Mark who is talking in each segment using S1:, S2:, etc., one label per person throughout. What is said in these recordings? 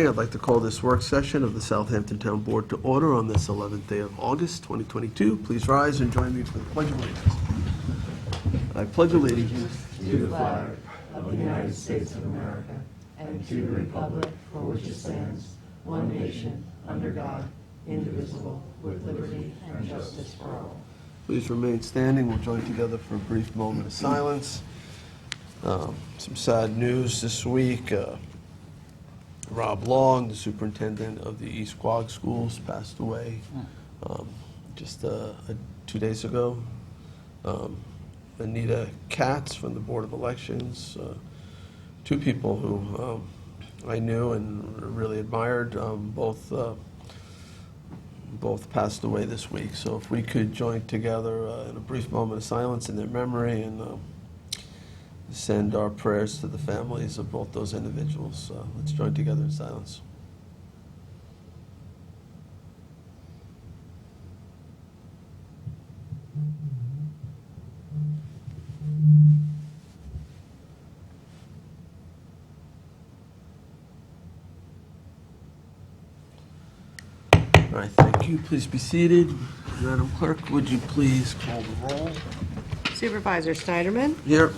S1: morning. I'd like to call this work session of the Southampton Town Board to order on this 11th day of August, 2022. Please rise and join me for the Pledge of Allegiance. I pledge allegiance
S2: to the flag of the United States of America and to the republic for which it stands, one nation, under God, indivisible, with liberty and justice for all.
S1: Please remain standing. We'll join together for a brief moment of silence. Some sad news this week. Rob Long, the superintendent of the East Quogue Schools, passed away just 2 days ago. Anita Katz from the Board of Elections, two people who I knew and really admired, both passed away this week. So if we could join together in a brief moment of silence in their memory and send our prayers to the families of both those individuals. Let's join together in silence. All right, thank you. Please be seated. Madam Clerk, would you please call the roll?
S3: Supervisor Schneiderman.
S1: Here.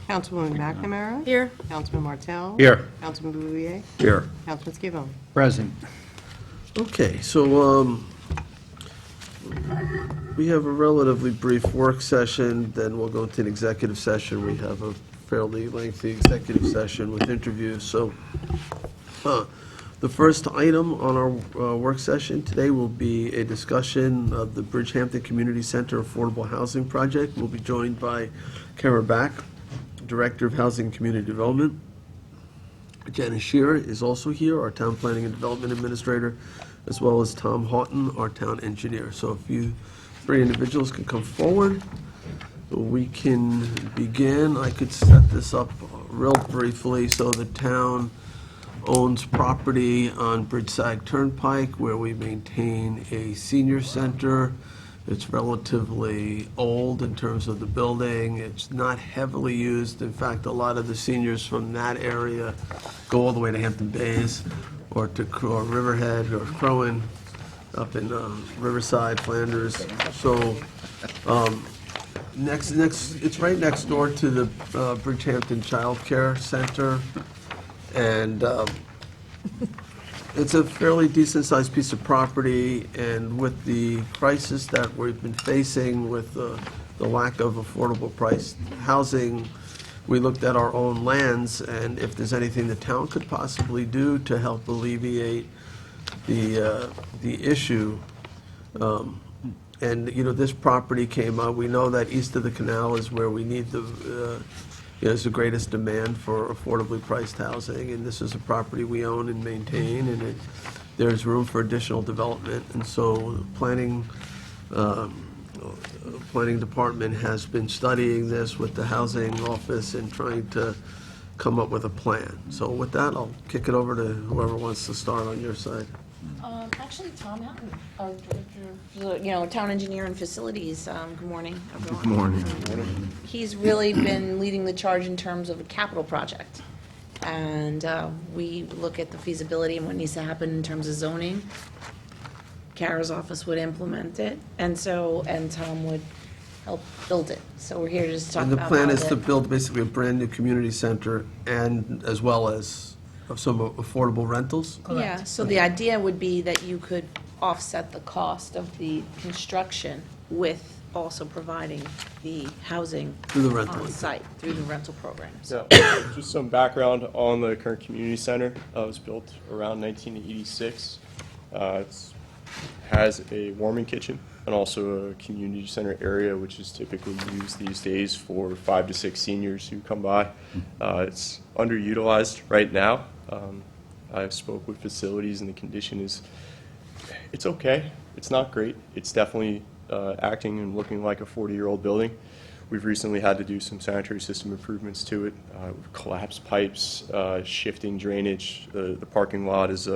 S3: Councilwoman McNamara.
S4: Here.
S3: Councilman Martell.
S5: Here.
S3: Councilman Bouvier.
S5: Here.
S3: Councilman Scavone.
S5: Present.
S1: Okay, so we have a relatively brief work session, then we'll go into an executive session. We have a fairly lengthy executive session with interviews. So the first item on our work session today will be a discussion of the Bridgehampton Community Center Affordable Housing Project. We'll be joined by Kara Back, Director of Housing and Community Development. Janice Shearer is also here, our Town Planning and Development Administrator, as well as Tom Houghton, our Town Engineer. So if you three individuals can come forward, we can begin. I could set this up real briefly. So the town owns property on Bridgeside Turnpike where we maintain a senior center. It's relatively old in terms of the building. It's not heavily used. In fact, a lot of the seniors from that area go all the way to Hampton Bays or Riverhead or Crowan up in Riverside, Flanders. So it's right next door to the Bridgehampton Child Care Center. And it's a fairly decent-sized piece of property, and with the crisis that we've been facing with the lack of affordable priced housing, we looked at our own lands and if there's anything the town could possibly do to help alleviate the issue. And, you know, this property came up. We know that east of the canal is where we need there's the greatest demand for affordably priced housing, and this is a property we own and maintain, and there's room for additional development. And so the planning department has been studying this with the housing office and trying to come up with a plan. So with that, I'll kick it over to whoever wants to start on your side.
S4: Actually, Tom Hampton, our director, town engineer and facilities. Good morning, everyone.
S5: Good morning.
S4: He's really been leading the charge in terms of a capital project. And we look at the feasibility and what needs to happen in terms of zoning. Kara's office would implement it, and Tom would help build it. So we're here to just talk about
S1: And the plan is
S4: all
S1: to
S4: of it.
S1: build basically a brand-new community center and as well as some affordable rentals?
S4: Yeah, so the idea would be that you could offset the cost of the construction with also providing the housing
S1: Through the rental.
S4: on site, through the rental programs.
S6: Yeah, just some background on the current community center. It was built around 1986. It has a warming kitchen and also a community center area, which is typically used these days for 5 to 6 seniors who come by. It's underutilized right now. I spoke with facilities, and the condition is, it's okay. It's not great. It's definitely acting and looking like a 40-year-old building. We've recently had to do some sanitary system improvements to it, collapsed pipes, shifting drainage. The parking lot is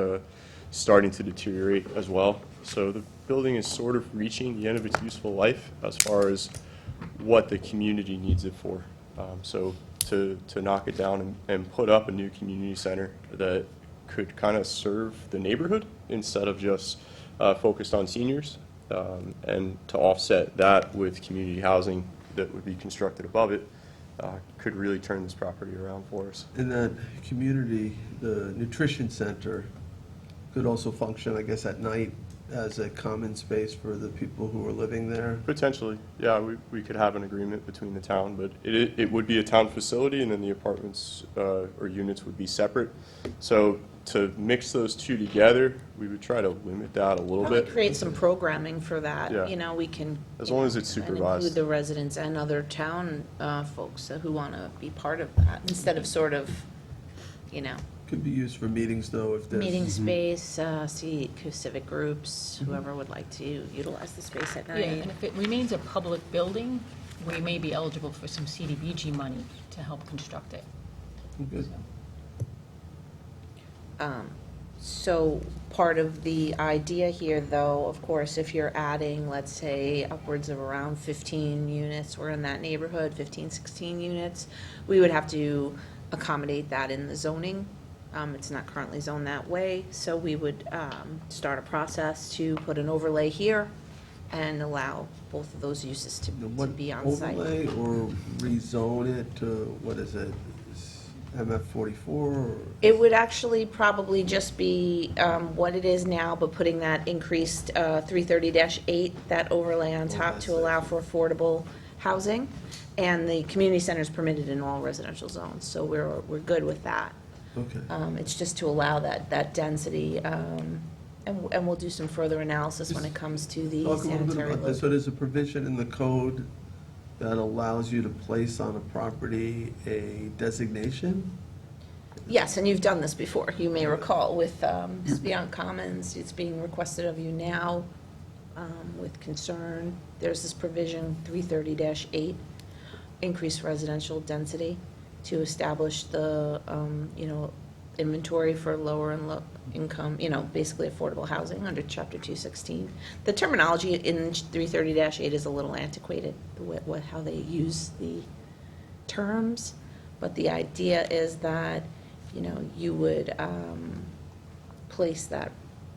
S6: starting to deteriorate as well. So the building is sort of reaching the end of its useful life as far as what the community needs it for. So to knock it down and put up a new community center that could kind of serve the neighborhood instead of just focused on seniors. And to offset that with community housing that would be constructed above it, could really turn this property around for us.
S1: In that community, the nutrition center could also function, I guess, at night as a common space for the people who are living there.
S6: Potentially, yeah, we could have an agreement between the town, but it would be a town facility, and then the apartments or units would be separate. So to mix those two together, we would try to limit that a little
S4: Probably
S6: bit.
S4: create some programming for that,
S6: Yeah.
S4: you know, we can.
S6: As
S4: you
S6: long
S4: know,
S6: as it's
S4: and
S6: supervised.
S4: include the residents and other town folks who want to be part of that, instead of sort of, you know,
S1: Could be used for meetings, though, if there's...
S4: meeting space, civic groups, whoever would like to utilize the space at
S5: Yeah,
S4: night.
S5: and if it remains a public building, we may be eligible for some CDBG money to help construct it.
S1: Good.
S4: So part of the idea here, though, of course, if you're adding, let's say, upwards of around 15 units, we're in that neighborhood, 15, 16 units, we would have to accommodate that in the zoning. It's not currently zoned that way, so we would start a process to put an overlay here and allow both of those uses to
S1: What,
S4: be on site.
S1: overlay or rezone it to, what is it, MF 44? Or-
S4: It would actually probably just be what it is now, but putting that increased 330-8, that overlay on top
S1: that's
S4: to allow for affordable housing. And the community center is permitted in all residential zones, so we're good with that.
S1: Okay.
S4: It's just to allow that density, and we'll do some further analysis when it comes to the
S1: Talk a little bit
S4: sanitary
S1: about this.
S4: load.
S1: So there's a provision in the code that allows you to place on a property a designation?
S4: Yes, and you've done this before, you may recall, with Beyond Commons, it's being requested of you now with concern. There's this provision, 330-8, increased residential density to establish the, inventory for lower and low income, basically affordable housing under Chapter 216. The terminology in 330-8 is a little antiquated, how they use the terms, but the idea is that, you would place that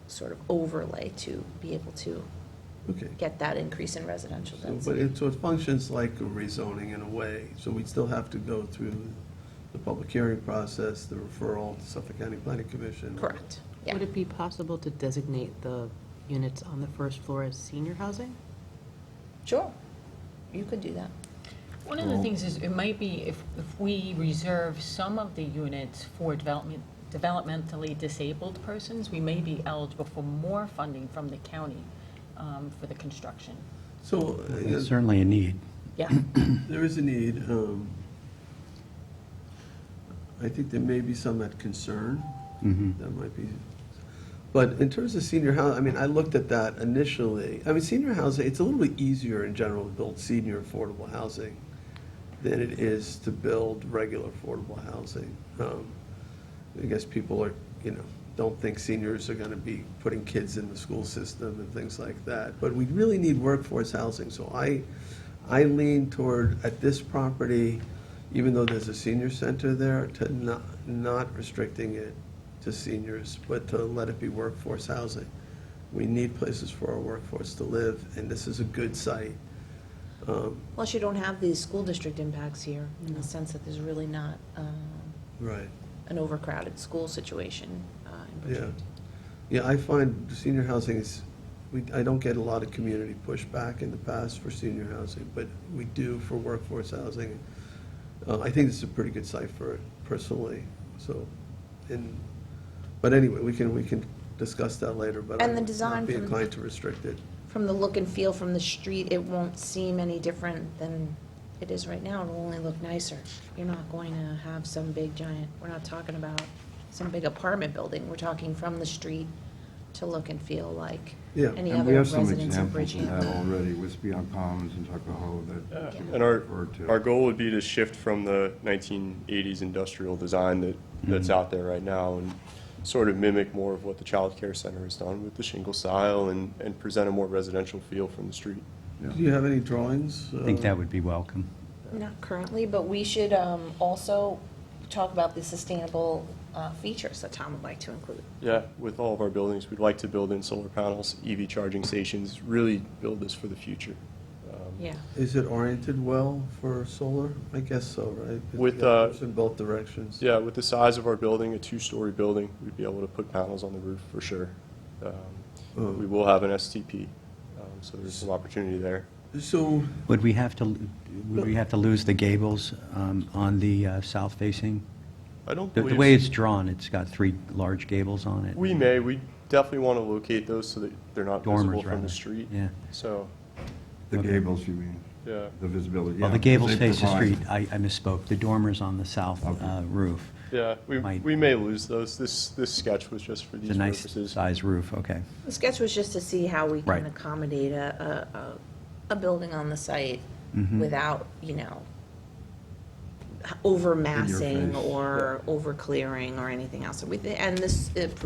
S4: sort of overlay to be able to
S1: Okay.
S4: get that increase in residential density.
S1: So it functions like a rezoning in a way, so we'd still have to go through the public hearing process, the referral to Suffolk County Planning Commission.
S4: Correct, yeah.
S3: Would it be possible to designate the units on the first floor as senior housing?
S4: Sure, you could do that.
S5: One of the things is, it might be if we reserve some of the units for developmentally disabled persons, we may be eligible for more funding from the county for the construction.
S1: So
S7: It's certainly a need.
S4: Yeah,
S1: there is a need. I think there may be some at concern. That might be. But in terms of senior housing, I looked at that initially. Senior housing, it's a little bit easier in general to build senior affordable housing than it is to build regular affordable housing. I guess people are, don't think seniors are going to be putting kids in the school system and things like that. But we really need workforce housing. So I lean toward, at this property, even though there's a senior center there, to not restricting it to seniors, but to let it be workforce housing. We need places for our workforce to live, and this is a good site.
S4: plus you don't have these school district impacts here, in the sense that there's really not
S1: Right.
S4: an overcrowded school situation in
S1: Yeah.
S4: Bridgewater.
S1: Yeah, I find senior housing is, I don't get a lot of community pushback in the past for senior housing, but we do for workforce housing. I think this is a pretty good site for it personally, so, but anyway, we can discuss that later, but I
S4: And the
S1: would
S4: design
S1: not be
S4: from-
S1: inclined to restrict it.
S4: From the look and feel from the street, it won't seem any different than it is right now. It'll only look nicer. You're not going to have some big giant, we're not talking about some big apartment building. We're talking from the street to look and feel like
S1: Yeah.
S4: any
S8: And we
S4: other
S8: have some
S4: residents in
S8: examples of
S4: Bridgewater.
S8: that already with Beyond Commons and Tuckahoe that
S6: Yeah.
S8: you
S6: And our
S8: referred to.
S6: Our goal would be to shift from the 1980s industrial design that's out there right now and sort of mimic more of what the Child Care Center has done with the shingle style and present a more residential feel from the street.
S1: Do you have any drawings?
S7: I think that would be welcome.
S4: Not currently, but we should also talk about the sustainable features that Tom would like to include.
S6: Yeah, with all of our buildings, we'd like to build in solar panels, EV charging stations, really build this for the future.
S4: Yeah.
S1: Is it oriented well for solar? I guess so, right?
S6: With,
S1: It's in both directions.
S6: Yeah, with the size of our building, a two-story building, we'd be able to put panels on the roof for sure. We will have an STP, so there's some opportunity there.
S1: So,
S7: Would we have to lose the gables on the south-facing?
S6: I don't
S7: The
S6: believe.
S7: way it's drawn, it's got 3 large gables on it.
S6: We definitely want to locate those so that they're not visible
S7: Dormers,
S6: from
S7: rather.
S6: the street.
S7: Yeah.
S6: So,
S8: The
S7: Okay.
S8: gables, you mean,
S6: yeah.
S8: the visibility.
S7: Well,
S8: yeah,
S7: the gables
S8: they
S7: face the
S8: provide-
S7: street. I misspoke. The dormers on the south
S8: Okay.
S7: roof.
S6: Yeah,
S7: Might-
S6: we may lose those. This sketch was just for
S7: It's
S6: these
S7: a nice
S6: purposes.
S7: size roof, okay.
S4: The sketch was just to see how we
S7: Right.
S4: can accommodate a building on the site
S7: Mhm.
S4: without, over massing
S8: face.
S4: or over clearing or anything else. So and this, it's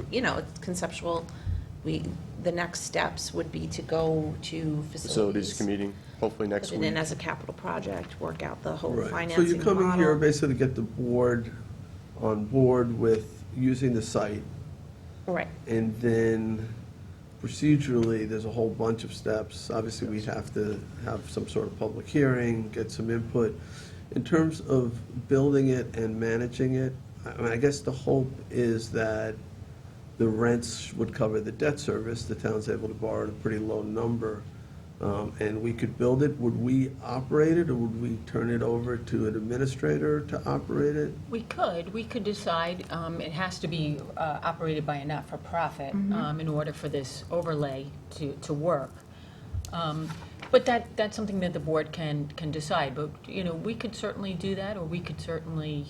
S4: conceptual. The next steps would be to go to
S6: Facilities committee, hopefully next
S4: Put it
S6: week.
S4: in as a capital project, work out the whole
S1: right. So
S4: financing
S1: you're coming here
S4: model.
S1: basically to get the board on board with using the site,
S4: Right.
S1: and then procedurally, there's a whole bunch of steps. Obviously, we'd have to have some sort of public hearing, get some input. In terms of building it and managing it, I mean, I guess the hope is that the rents would cover the debt service. The town's able to borrow at a pretty low number, and we could build it. Would we operate it, or would we turn it over to an administrator to operate it?
S5: We could decide, it has to be operated by a not-for-profit in order for this overlay to work. But that's something that the board can decide, but, we could certainly do that, or we could certainly,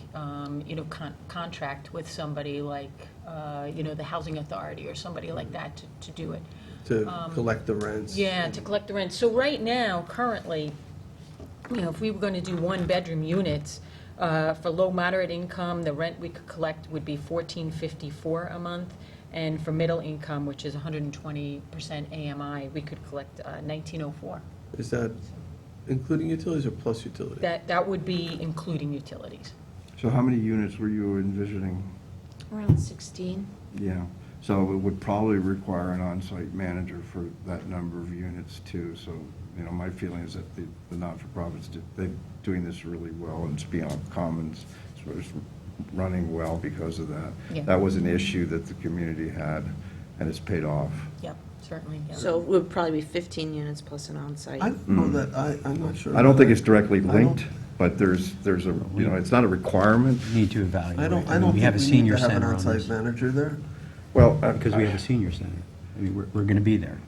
S5: contract with somebody like, the Housing Authority or somebody like that to do it.
S1: To collect the rents?
S5: Yeah, to collect the rent. So right now, currently, if we were going to do one-bedroom units, for low, moderate income, the rent we could collect would be $14.54 a month. And for middle income, which is 120% AMI, we could collect $19.04.
S1: Is that including utilities or plus utilities?
S5: That would be including utilities.
S8: So how many units were you envisioning?
S4: Around 16.
S8: Yeah, so it would probably require an on-site manager for that number of units too. So, my feeling is that the not-for-profits, they're doing this really well, and it's beyond commons, so it's running well because of that.
S5: Yeah.
S8: That was an issue that the community had, and it's paid off.
S5: Yep, certainly, yeah.
S4: So it would probably be 15 units plus an on-site.
S1: I don't know that, I'm not sure.
S8: I don't think it's directly
S1: I don't-
S8: linked, but there's a, it's not a requirement.
S7: Need to evaluate.
S1: I don't
S7: mean, we have a
S1: think we need
S7: senior
S1: to have an
S7: center on
S1: on-site
S7: this.
S1: manager there.
S8: Well,
S7: Because we have a senior center. I mean, we're going to be there.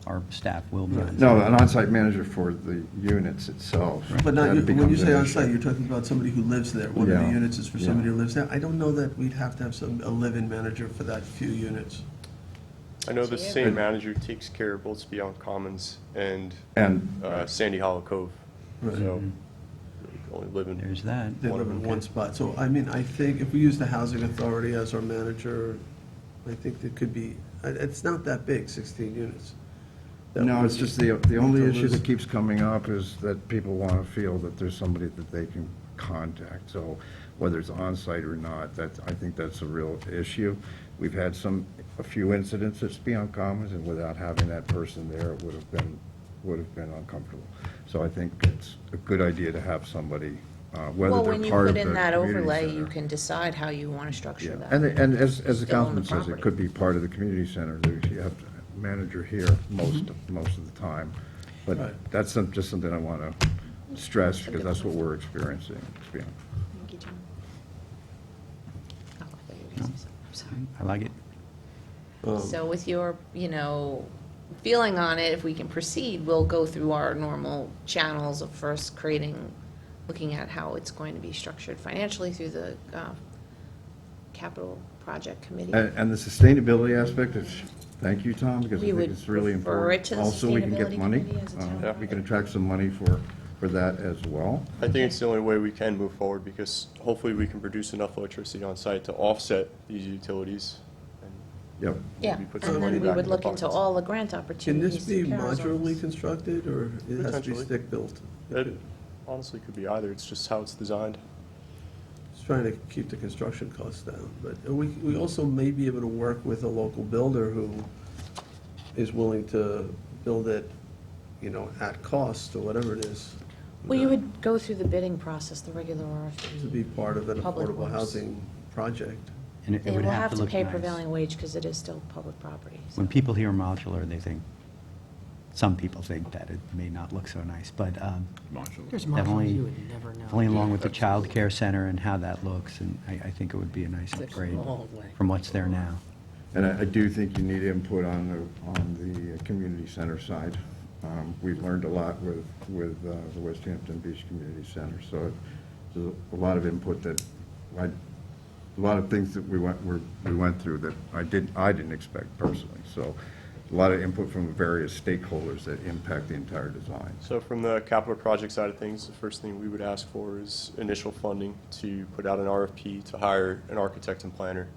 S7: Our staff will be on.
S8: No, an on-site manager for the units itself.
S1: But not,
S8: That
S1: when you
S8: becomes
S1: say
S8: an
S1: on-site,
S8: issue.
S1: you're talking about somebody who lives there. One of the
S8: Yeah.
S1: units is for
S8: Yeah.
S1: somebody who lives there. I don't know that we'd have to have a live-in manager for that few units.
S6: I know the same manager takes care of both Beyond Commons and
S8: And
S6: Sandy Hollow Cove.
S1: Right.
S6: So really only live in.
S7: There's that.
S1: They
S6: One of
S1: live in
S6: them
S1: one
S6: can-
S1: spot. So, I mean, I think if we use the Housing Authority as our manager, I think there could be, it's not that big, 16 units. That
S8: no,
S1: would
S8: it's just the only
S1: to
S8: issue
S1: lose.
S8: that keeps coming up is that people want to feel that there's somebody that they can contact. So whether it's on-site or not, I think that's a real issue. We've had a few incidents at Beyond Commons, and without having that person there, it would have been uncomfortable. So I think it's a good idea to have somebody, whether
S4: Well,
S8: they're
S4: when you
S8: part of
S4: put
S8: the
S4: in that
S8: community
S4: overlay,
S8: center.
S4: you can decide how you want to structure
S8: Yeah,
S4: that.
S8: and as the
S4: Still on
S8: councilman
S4: the
S8: says, it
S4: property.
S8: could be part of the community center. You have a manager here most of the time. But
S1: Right.
S8: that's just something I want to stress, because that's what we're experiencing.
S4: Thank you, John. Oh, I thought you were gonna say something. I'm
S7: I like it.
S1: Um,
S4: sorry. So with your, feeling on it, if we can proceed, we'll go through our normal channels of first looking at how it's going to be structured financially through the capital project committee.
S8: And the sustainability aspect is, thank you, Tom, because I
S4: We
S8: think
S4: would
S8: it's really
S4: refer it
S8: important.
S4: to the
S8: Also, we can get
S4: sustainability
S8: money.
S4: committee as a town
S6: Yeah.
S8: We can attract some money for that as well.
S6: I think it's the only way we can move forward, because hopefully we can produce enough electricity on site to offset these utilities. And
S8: Yep.
S4: Yeah,
S6: maybe put some
S4: and
S6: money
S4: then we
S6: back
S4: would
S6: in
S4: look
S6: the
S4: into
S6: pockets.
S4: all the grant
S1: Can
S4: opportunities.
S1: this be
S4: through Carol's
S1: modularly
S4: office.
S1: constructed, or it has to be
S6: Potentially.
S1: stick-built?
S6: It honestly could be either, it's just how it's designed.
S1: Just trying to keep the construction costs down. But we also may be able to work with a local builder who is willing to build it, at cost or whatever it is.
S4: Well, you would go through the bidding process, the regular RFP.
S1: To be part of an
S4: Public
S1: affordable
S4: works.
S1: housing project.
S7: And it
S4: They
S7: would
S4: will
S7: have
S4: have
S7: to
S4: to
S7: look
S4: pay
S7: nice.
S4: prevailing wage because it is still public property. so.
S7: When people hear modular, they think, some people think that it may not look so nice, but
S3: There's
S7: Definitely-
S3: modules you would never know.
S7: definitely along with the child care center and how that looks, and I think it would be a nice
S3: It's a
S7: upgrade
S3: long way.
S7: from what's there now.
S8: And I do think you need input on the community center side. We've learned a lot with the West Hampton Beach Community Center, so there's a lot of input that, a lot of things that we went through that I didn't expect personally. So a lot of input from various stakeholders that impact the entire design.
S6: So from the capital project side of things, the first thing we would ask for is initial funding to put out an RFP to hire an architect and planner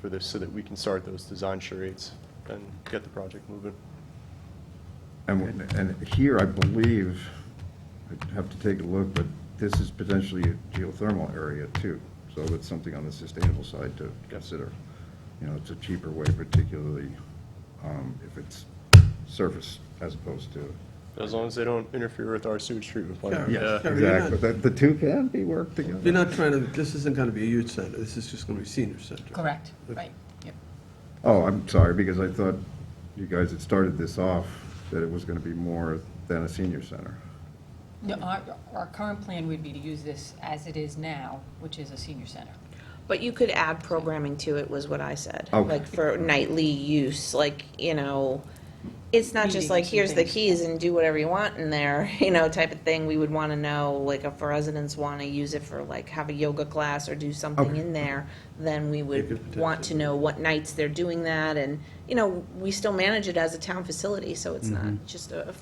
S6: for this so that we can start those design charades and get the project moving.
S8: And here, I believe, I'd have to take a look, but this is potentially a geothermal area too. So it's something on the sustainable side to consider. It's a cheaper way, particularly if it's surface as opposed to.
S6: As long as they don't interfere with our sewage treatment plant.
S1: Yeah.
S6: Yeah.
S1: You're
S8: Exactly, the two can be worked together.
S1: You're not trying to, this isn't going to be a youth center, this is just going to be senior center.
S5: Correct, right, yep.
S8: Oh, I'm sorry, because I thought you guys had started this off, that it was going to be more than a senior center.
S5: No, our current plan would be to use this as it is now, which is a senior center.
S4: But you could add programming to it, was what I said.
S8: Okay.
S4: Like for nightly use, it's not just like,
S5: Meetings and
S4: here's the
S5: things.
S4: keys and do whatever you want in there, type of thing. We would want to know, like, if residents want to use it for, like, have a yoga class or do something
S8: Okay.
S4: in there, then we
S1: You
S4: would
S1: could
S4: want to know what nights they're doing that. And, we still manage it as a town facility, so it's not just a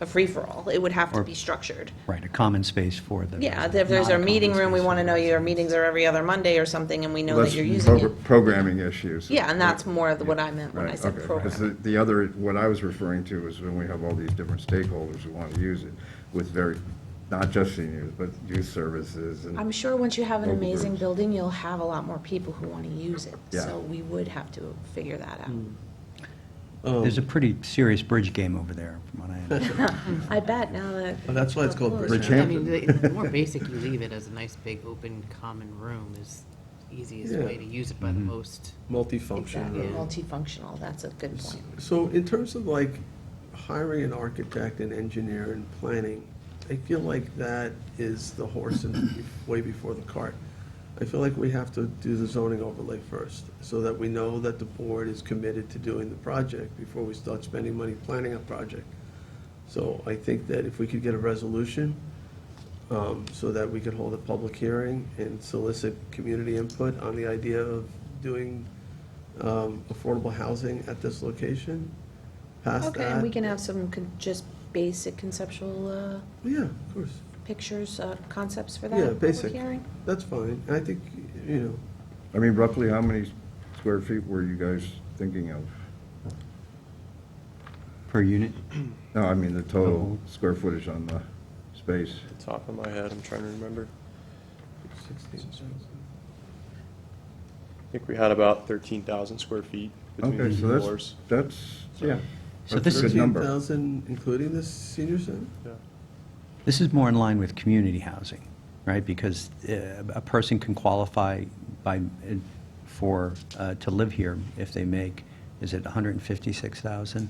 S4: free-for-all. It would have to
S7: Or-
S4: be structured.
S7: Right, a common space for the.
S4: Yeah,
S7: residents,
S4: if there's
S7: not
S4: a meeting
S7: common
S4: room, we
S7: space
S4: want to
S7: for
S4: know
S7: the
S4: your
S7: residents.
S4: meetings are every other Monday or something, and we know that
S8: Less
S4: you're using it.
S8: Programming issues.
S4: Yeah, and that's more of what I meant when I
S8: Right,
S4: said
S8: okay.
S4: program.
S8: Because the other, what I was referring to is when we have all these different stakeholders who want to use it with not just seniors, but youth services and.
S4: I'm sure once you have an
S8: Local
S4: amazing
S8: groups.
S4: building, you'll have a lot more people who want to use it.
S8: Yeah.
S4: So we would have to figure that out.
S7: There's a pretty serious bridge game over there, from what I understand.
S4: I bet now that.
S1: Well, that's why it's called
S4: Close.
S1: Bridge
S3: I mean, the more basic you leave it as a nice, big, open, common room is the easiest
S1: Yeah.
S3: way to use it by the most.
S1: Multifunction.
S4: Exactly,
S1: room.
S4: multifunctional, that's a good point.
S1: So in terms of like hiring an architect and engineer and planning, I feel like that is the horse way before the cart. I feel like we have to do the zoning overlay first, so that we know that the board is committed to doing the project before we start spending money planning a project. So I think that if we could get a resolution, so that we could hold a public hearing and solicit community input on the idea of doing affordable housing at this location, past that.
S4: Okay, and we can have some just basic conceptual
S1: Yeah, of course.
S4: pictures, concepts for
S1: Yeah,
S4: that public
S1: basic.
S4: hearing?
S1: That's fine. I think,
S8: I mean, roughly how many square feet were you guys thinking of?
S7: Per unit?
S8: No, I mean the total square footage on the space.
S6: Off the top of my head, I'm trying to remember.
S1: 16,000.
S6: I think we had about 13,000 square feet between
S8: Okay,
S6: the
S8: so
S6: floors.
S8: that's, yeah.
S7: So
S8: That's
S7: this
S8: a
S7: is-
S8: good number.
S1: 13,000, including the senior center?
S6: Yeah.
S7: This is more in line with community housing, right? Because a person can qualify to live here if they make, is it 156,000?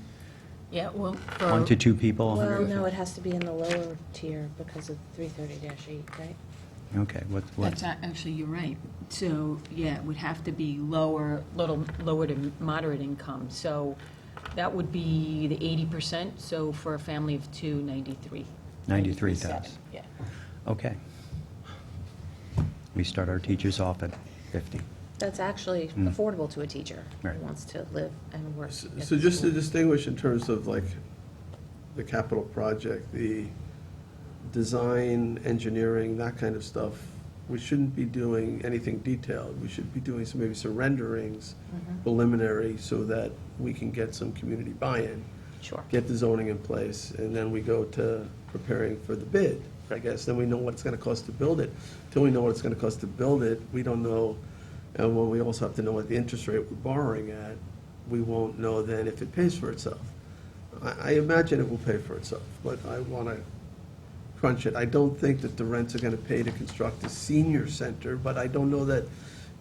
S5: Yeah, well,
S7: One to two people?
S4: Well,
S7: 150?
S4: no, it has to be in the lower tier because of 330-8, right?
S7: Okay, what?
S5: that's actually, you're right. So, yeah, it would have to be lower to moderate income. So that would be the 80%, so for a family of two, 93.
S7: 93,000.
S5: Yeah.
S7: Okay. We start our teachers off at 50.
S4: That's actually affordable to a teacher
S7: Right.
S4: who wants to live and work.
S1: So
S4: at
S1: so
S4: the
S1: just to
S4: school.
S1: distinguish in terms of like the capital project, the design, engineering, that kind of stuff, we shouldn't be doing anything detailed. We should be doing maybe some renderings, preliminary, so that we can get some community buy-in,
S4: Sure.
S1: get the zoning in place, and then we go to preparing for the bid. I guess, then we know what it's gonna cost to build it. Till we know what it's gonna cost to build it, we don't know, and when we also have to know what the interest rate we're borrowing at, we won't know then if it pays for itself. I imagine it will pay for itself, but I wanna crunch it. I don't think that the rents are gonna pay to construct a senior center, but I don't know that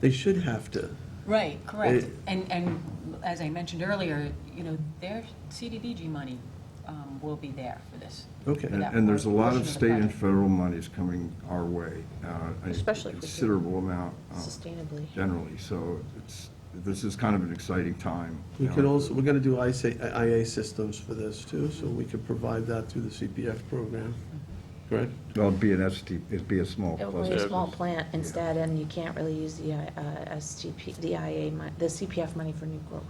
S1: they should have to.
S5: Right, correct.
S1: It-
S5: And as I mentioned earlier, their CDBG money will be there for this.
S1: Okay.
S5: for that
S8: And there's a lot
S5: portion
S8: of
S5: the
S8: state and
S5: project.
S8: federal monies coming our way. A
S4: Especially if we can-
S8: considerable amount.
S4: Sustainably.
S8: Generally, so this is kind of an exciting time.
S1: We
S8: you
S1: could
S8: know.
S1: also, we're gonna do IA systems for this too, so we could provide that through the CPF program, correct?
S8: Well, it'd be a small
S4: It will
S8: plus.
S4: be a small plant instead, and you can't really use the the IA, the CPF money for new growth.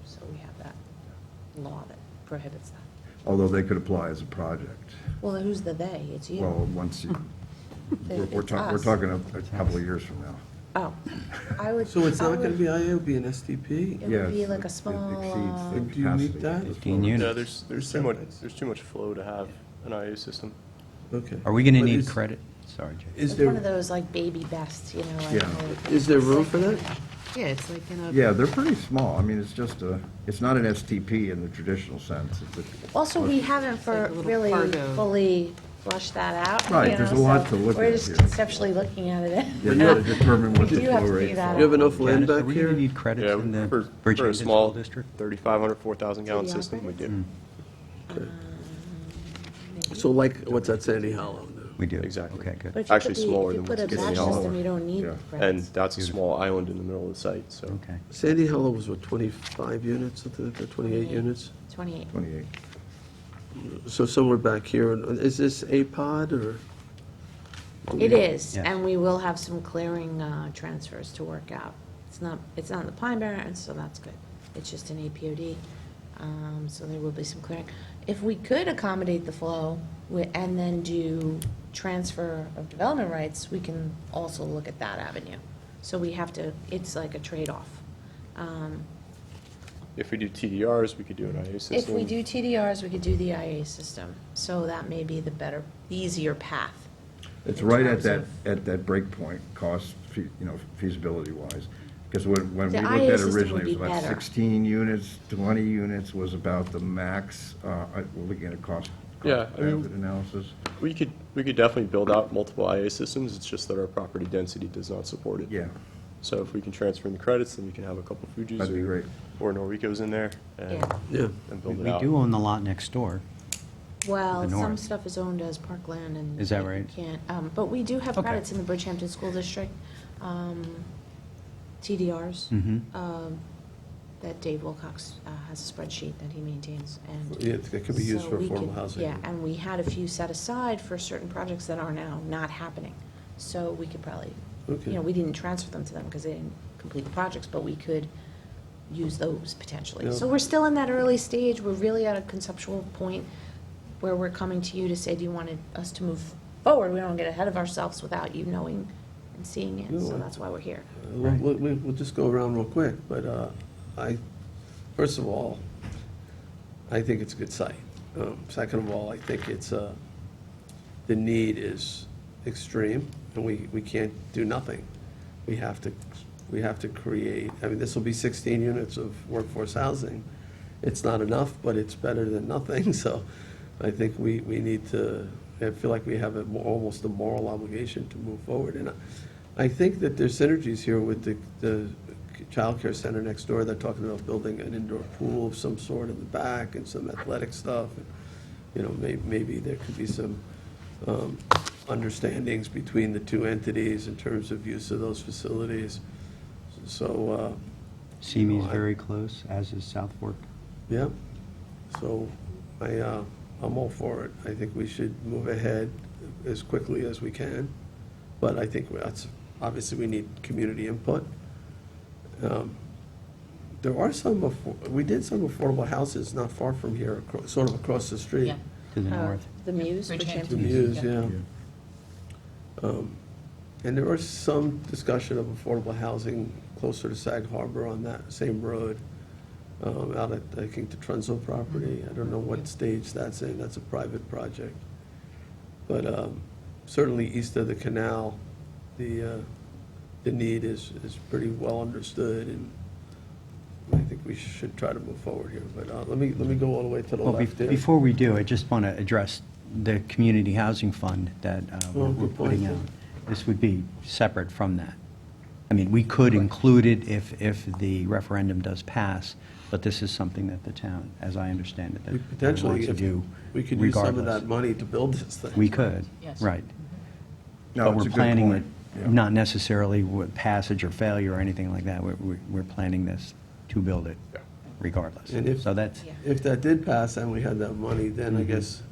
S4: So we have that law that prohibits that.
S8: Although they could apply as a project.
S4: Well, who's the they? It's you.
S8: Well, once you, we're
S4: It's
S8: talking
S4: us.
S8: a couple of years from now.
S4: Oh, I would.
S1: So it's
S4: I
S1: not
S4: would-
S1: gonna be IA, it would be an STP?
S4: It
S8: Yes,
S4: would be like
S8: it
S4: a small,
S8: exceeds the
S1: And do you meet
S8: capacity.
S1: that?
S7: 15
S6: Yeah,
S7: units.
S6: there's too much flow to have an IA system.
S1: Okay.
S7: Are we going to
S1: But
S7: need
S1: is-
S7: credit? Sorry, Jay.
S1: Is
S4: it's one of
S1: there,
S4: those like baby bests, like.
S8: Yeah.
S4: where-
S1: is there room for that?
S3: Yeah, it's like in a.
S8: Yeah, they're pretty small. I mean, it's not an STP in the traditional sense.
S4: Also, we haven't
S3: like a little
S4: really
S3: cargo.
S4: fully flushed that out.
S8: Right, there's a lot
S4: so
S8: to look
S4: We're
S8: at
S4: just
S8: here.
S4: conceptually looking at it.
S8: You gotta determine what
S4: We
S8: the
S4: do have
S8: flow
S4: to
S8: rates
S4: figure that
S8: are.
S1: You have enough land
S7: Janice, are
S1: back
S7: we going
S1: here?
S7: to need credits
S6: Yeah,
S7: in the
S6: for a
S7: Bridgehampton
S6: small
S7: School District?
S6: 3,500, 4,000 gallon
S4: To the
S6: system, we do.
S4: operating?
S1: So like, what's that, Sandy Hollow?
S7: We do?
S6: Exactly.
S7: Okay, good.
S4: But if you
S6: Actually
S4: put the-
S6: smaller
S4: if you
S6: than
S4: put a
S6: what's
S4: batch
S6: getting
S4: system, you don't need
S8: Yeah.
S6: And
S4: credits.
S6: that's a small island in the middle of the site, so.
S7: Okay.
S1: Sandy Hollow was what, 25 units, something like that, 28 units?
S4: 28.
S8: 28.
S1: So somewhere back here, is this a pod or?
S4: It is,
S7: Yes.
S4: and we will have some clearing transfers to work out. It's not in the Pine Barrens, so that's good. It's just an APOD, so there will be some clearing. If we could accommodate the flow and then do transfer of development rights, we can also look at that avenue. So we have to, it's like a trade-off.
S6: If we do TDRs, we could do an IA system.
S4: If we do TDRs, we could do the IA system, so that may be the better, easier path.
S8: It's
S4: in
S8: right at
S4: terms
S8: that break point, cost, feasibility wise. Because when we
S4: The
S8: looked
S4: IA
S8: at it
S4: system
S8: originally,
S4: would
S8: it was
S4: be
S8: about
S4: better.
S8: 16 units, 20 units was about the max. We're looking at a cost
S6: Yeah, I mean-
S8: benefit analysis.
S6: We could definitely build out multiple IA systems, it's just that our property density does not support it.
S8: Yeah,
S6: So if we can transfer in the credits, then we can have a couple Fujis
S8: that'd be great.
S6: or Noricos in there and
S4: Yeah.
S1: Yeah.
S6: and build it
S7: We
S6: out.
S7: do own the lot next door.
S4: Well,
S7: The
S4: some
S7: north.
S4: stuff is owned as parkland and.
S7: Is that
S4: you
S7: right?
S4: Can't, but we do have
S7: Okay.
S4: credits in the Bridgehampton School District, TDRs.
S7: Mhm.
S4: That Dave Wilcox has a spreadsheet that he maintains, and.
S1: Yeah, it could be used
S4: so
S1: for
S4: we
S1: affordable
S4: could-
S1: housing.
S4: Yeah, and we had a few set aside for certain projects that are now not happening. So we could probably,
S1: Okay.
S4: we didn't transfer them to them because they didn't complete the projects, but we could use those potentially.
S1: Yeah.
S4: So we're still in that early stage. We're really at a conceptual point where we're coming to you to say, do you want us to move forward? We don't want to get ahead of ourselves without you knowing and seeing it, so
S1: No.
S4: that's why we're here.
S1: We'll just go around real quick, but first of all, I think it's a good site. Second of all, I think it's, the need is extreme, and we can't do nothing. We have to create, I mean, this will be 16 units of workforce housing. It's not enough, but it's better than nothing, so I think we need to, I feel like we have almost a moral obligation to move forward. And I think that there's synergies here with the childcare center next door. They're talking about building an indoor pool of some sort in the back and some athletic stuff. Maybe there could be some understandings between the two entities in terms of use of those facilities. So,
S7: Semi's very close, as is South Fork.
S1: yeah, so I'm all for it. I think we should move ahead as quickly as we can, but I think obviously we need community input. There are we did some affordable houses not far from here, sort of across the street.
S5: Yeah.
S7: To the north.
S4: The Muse,
S5: Bridgehampton.
S1: The
S4: Bridgehampton.
S1: Muse,
S5: Yeah.
S1: yeah. And there was some discussion of affordable housing closer to Sag Harbor on that same road, out at, I think, the Trunzo property. I don't know what stage that's in, that's a private project. But certainly east of the canal, the need is pretty well understood, and I think we should try to move forward here. But let me go all the way to the
S7: Well,
S1: left here.
S7: before we do, I just want to address the community housing fund that
S1: Oh,
S7: we're
S1: good point,
S7: putting
S1: yeah.
S7: out. This would be separate from that. I mean, we could include it if the referendum does pass, but this is something that the town, as I understand it,
S1: We
S7: that
S1: potentially,
S7: wants to
S1: if
S7: do
S1: we could use some of
S7: regardless.
S1: that money to build this thing.
S7: We could,
S5: Yes.
S7: right.
S8: No,
S7: But
S8: it's
S7: we're
S8: a good
S7: planning
S8: point.
S7: it,
S8: Yeah.
S7: not necessarily with passage or failure or anything like that. We're planning this to build it regardless.
S1: And if-
S7: So that's,
S4: Yeah.
S1: If that did pass and we had that money, then I
S7: Mhm.
S1: guess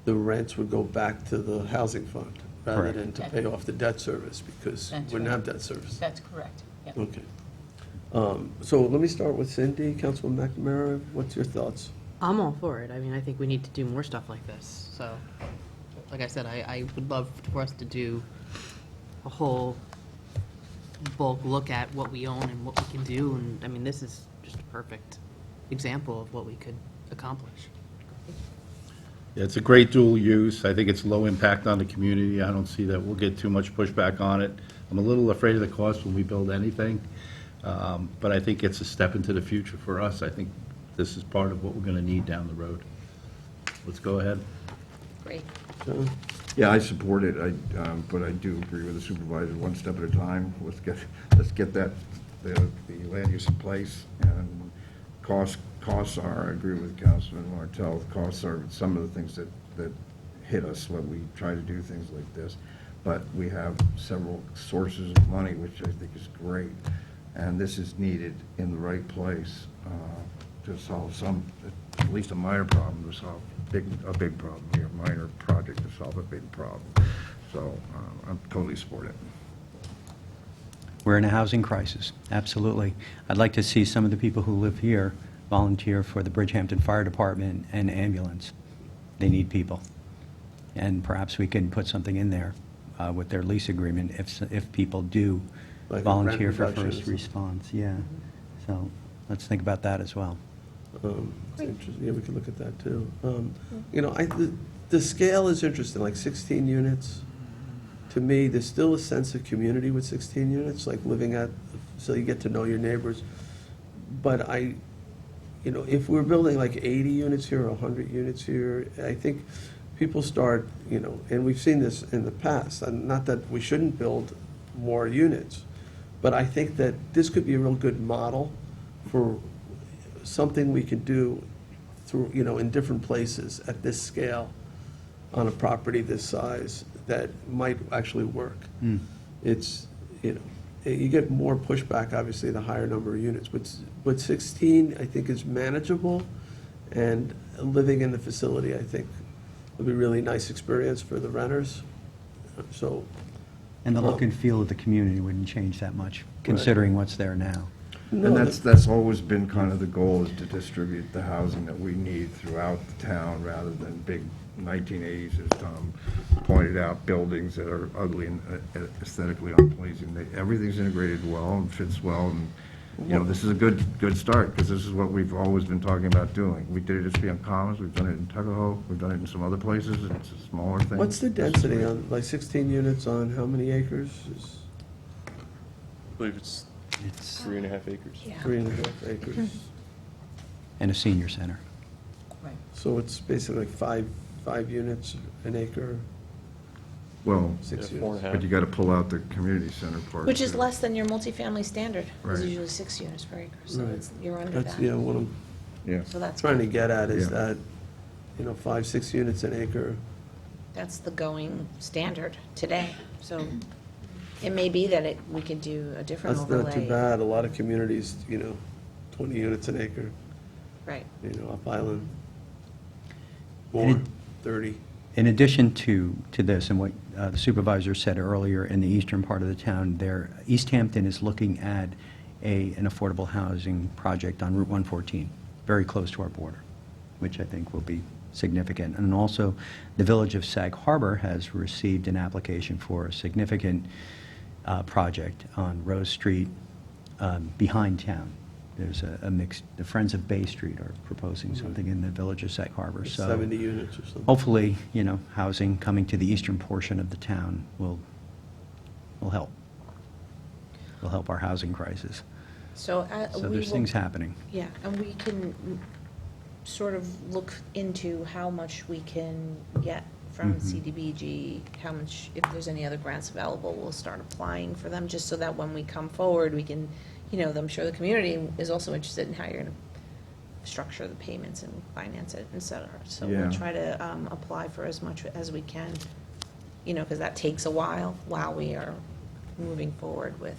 S1: the rents would go back to the housing fund rather
S7: Correct.
S1: than to pay off the debt service, because we
S5: That's
S1: wouldn't
S5: right.
S1: have debt service.
S5: That's correct, yeah.
S1: Okay. So let me start with Cindy. Councilman McNamara, what's your thoughts?
S3: I'm all for it. I mean, I think we need to do more stuff like this. So, like I said, I would love for us to do a whole bulk look at what we own and what we can do. And, I mean, this is just a perfect example of what we could accomplish.
S9: Yeah, it's a great dual use. I think it's low impact on the community. I don't see that we'll get too much pushback on it. I'm a little afraid of the cost when we build anything, but I think it's a step into the future for us. I think this is part of what we're going to need down the road. Let's go ahead.
S4: Great.
S1: John?
S8: Yeah, I support it, but I do agree with the supervisor, one step at a time. Let's get that, the land use in place, and costs are, I agree with Councilman Martell, costs are some of the things that hit us when we try to do things like this. But we have several sources of money, which I think is great, and this is needed in the right place to solve some, at least a minor problem, to solve a big problem here, minor project to solve a big problem. So I'm totally support it.
S7: we're in a housing crisis, absolutely. I'd like to see some of the people who live here volunteer for the Bridgehampton Fire Department and ambulance. They need people. And perhaps we can put something in there with their lease agreement if people do
S1: Like a
S7: volunteer
S1: rent
S7: for
S1: reduction or
S7: first
S1: something.
S7: response, yeah. So let's think about that as well.
S1: It's interesting. Yeah, we could look at that, too. You know, the scale is interesting, like 16 units. To me, there's still a sense of community with 16 units, like living so you get to know your neighbors. But you know, if we're building like 80 units here or 100 units here, I think people start, you know, and we've seen this in the past, and not that we shouldn't build more units, but I think that this could be a real good model for something we could do through, you know, in different places at this scale on a property this size that might actually work. It's, you know, you get more pushback, obviously, the higher number of units, but 16, I think, is manageable, and living in the facility, I think, will be a really nice experience for the renters. So,
S7: And the look and feel of the community wouldn't change that much, considering what's there now.
S8: And that's always been kind of the goal, is to distribute the housing that we need throughout the town, rather than big 1980s, as Tom pointed out, buildings that are ugly and aesthetically unpleasing. Everything's integrated well and fits well, and, you know, this is a good start, because this is what we've always been talking about doing. We did it at Spionk Commons, we've done it in Tuckahoe, we've done it in some other places, it's a smaller thing.
S1: what's the
S8: This is
S1: density
S8: great.
S1: on, like 16 units on how many acres?
S6: I believe it's
S7: It's
S6: 3.5 acres.
S4: Yeah.
S1: 3.5 acres.
S7: and a senior center.
S5: Right.
S1: So it's basically like five units an acre,
S8: Well,
S1: 6
S6: Yeah,
S1: units.
S6: 4.5.
S8: but you got to pull out the community center part.
S4: Which is
S8: too.
S4: less than your multifamily standard. It's
S8: Right.
S4: usually 6 units per acre, so
S1: Right.
S4: you're under
S1: That's,
S4: that.
S1: yeah, what I'm
S8: Yeah.
S4: So that's,
S1: trying to get at is
S8: Yeah.
S1: that, you know, 5-6 units an acre.
S4: that's the going standard today. So it may be that we could do a different
S1: That's
S4: overlay.
S1: not too bad. A lot of communities, you know, 20 units an acre,
S4: Right.
S1: you know, up island.
S7: And
S1: More,
S7: it-
S1: 30.
S7: In addition to this, and what the supervisor said earlier, in the eastern part of the town, East Hampton is looking at an affordable housing project on Route 114, very close to our border, which I think will be significant. And also, the village of Sag Harbor has received an application for a significant project on Rose Street behind town. There's a mixed, the Friends of Bay Street are proposing something in the village of Sag Harbor, so.
S1: 70 units or something.
S7: Hopefully, housing coming to the eastern portion of the town will help. Will help our housing crisis.
S4: So
S7: So
S4: we
S7: there's
S4: will-
S7: things happening.
S4: Yeah, and we can sort of look into how much we can get from
S7: Mhm.
S4: CDBG, how much, if there's any other grants available, we'll start applying for them, just so that when we come forward, we can, I'm sure the community is also interested in how you're gonna structure the payments and finance it, et cetera. So
S8: Yeah.
S4: we'll try to apply for as much as we can, because that takes a while we are moving forward with.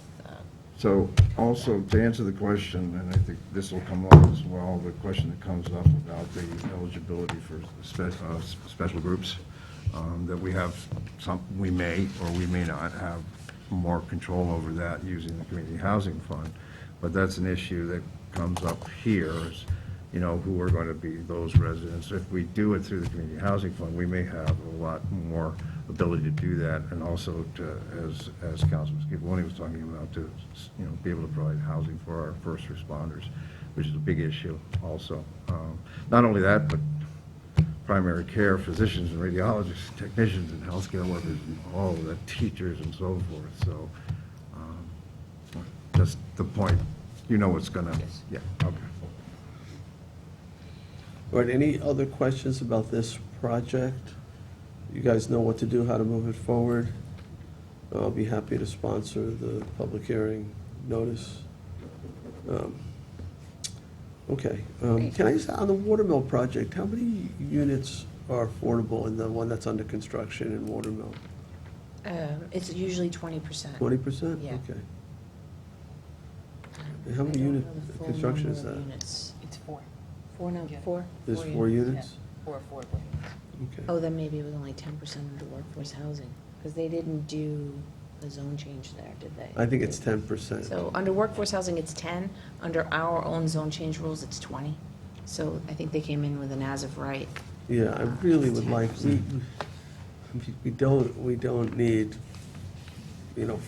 S8: So also, to answer the question, and I think this will come up as well, the question that comes up about the eligibility for special groups, that we have some, we may or we may not have more control over that using the Community Housing Fund. But that's an issue that comes up here, is, who are going to be those residents. If we do it through the Community Housing Fund, we may have a lot more ability to do that, and also to, as Councilman Scavone was talking about, to, be able to provide housing for our first responders, which is a big issue also. Not only that, but primary care physicians and radiologists, technicians and healthcare workers, and all of the teachers and so forth. So, just the point, what's gonna, yeah, okay.
S1: All right, any other questions about this project? You guys know what to do, how to move it forward. I'll be happy to sponsor the public hearing notice. Okay, can I just, on the Watermill project, how many units are affordable in the one that's under construction in Watermill?
S4: It's usually 20%.
S1: 20%?
S4: Yeah.
S1: Okay. And how
S4: I
S1: many
S4: don't
S1: unit
S4: know the full
S1: construction is
S4: number of
S1: that?
S4: units.
S5: It's 4.
S4: Four?
S1: There's
S5: 4
S1: 4
S5: units,
S1: units?
S5: Yeah, 4 affordable units.
S1: Okay.
S4: Oh, then maybe it was only 10% under workforce housing, because they didn't do the zone change there, did they?
S1: I think it's 10%.
S4: So under workforce housing, it's 10. Under our own zone change rules, it's 20. So I think they came in with an as of right.
S1: Yeah, I really would like, we don't need,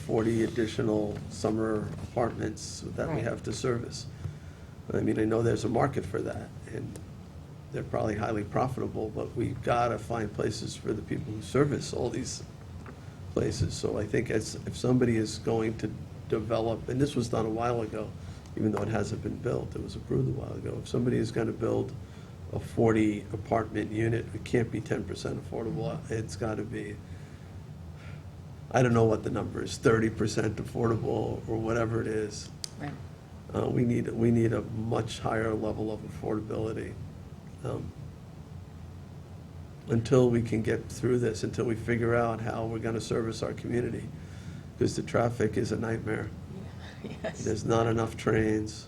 S1: 40 additional summer apartments that we
S4: Right.
S1: have to service. I mean, I know there's a market for that, and they're probably highly profitable, but we've got to find places for the people who service all these places. So I think if somebody is going to develop, and this was done a while ago, even though it hasn't been built, it was approved a while ago. If somebody is going to build a 40 apartment unit, it can't be 10% affordable. It's got to be, I don't know what the number is, 30% affordable or whatever it is.
S5: Right.
S1: We need a much higher level of affordability. Until we can get through this, until we figure out how we're gonna service our community. Because the traffic is a nightmare.
S5: Yes.
S1: There's not enough trains.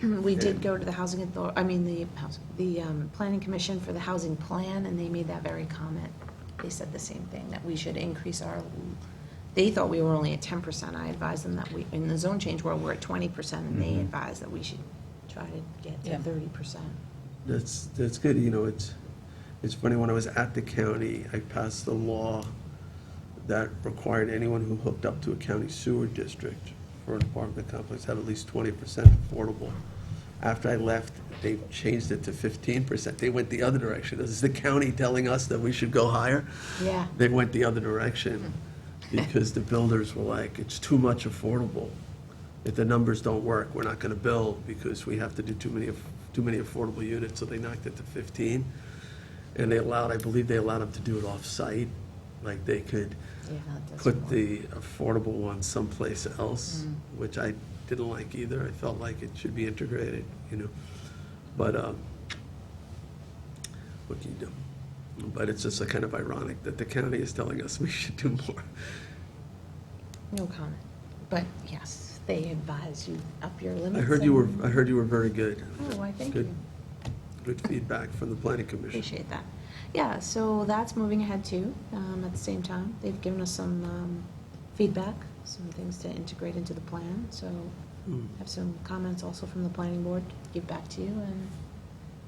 S4: We did go to the housing the planning commission for the housing plan, and they made that very comment. They said the same thing, that we should increase they thought we were only at 10%. I advised them that in the zone change world, we're at 20%, and they advised that we should try to get to
S5: Yeah.
S4: 30%.
S1: That's good, it's funny, when I was at the county, I passed a law that required anyone who hooked up to a county sewer district for an apartment complex had at least 20% affordable. After I left, they changed it to 15%. They went the other direction. This is the county telling us that we should go higher.
S4: Yeah.
S1: They went the other direction because the builders were like, it's too much affordable. If the numbers don't work, we're not gonna build because we have to do too many affordable units, so they knocked it to 15. And I believe they allowed them to do it off-site, like they could
S4: Yeah, that doesn't
S1: put
S4: work.
S1: the affordable one someplace else, which I didn't like either. I felt like it should be integrated, But, what can you do? But it's just kind of ironic that the county is telling us we should do more.
S4: No comment. But yes, they advise you up your limits.
S1: I heard you were very good.
S4: Oh, I thank
S1: Good.
S4: you.
S1: Good feedback from the planning commission.
S4: Appreciate that. Yeah, so that's moving ahead too, at the same time. They've given us some feedback, some things to integrate into the plan, so
S1: Hmm.
S4: have some comments also from the planning board, to give back to you, and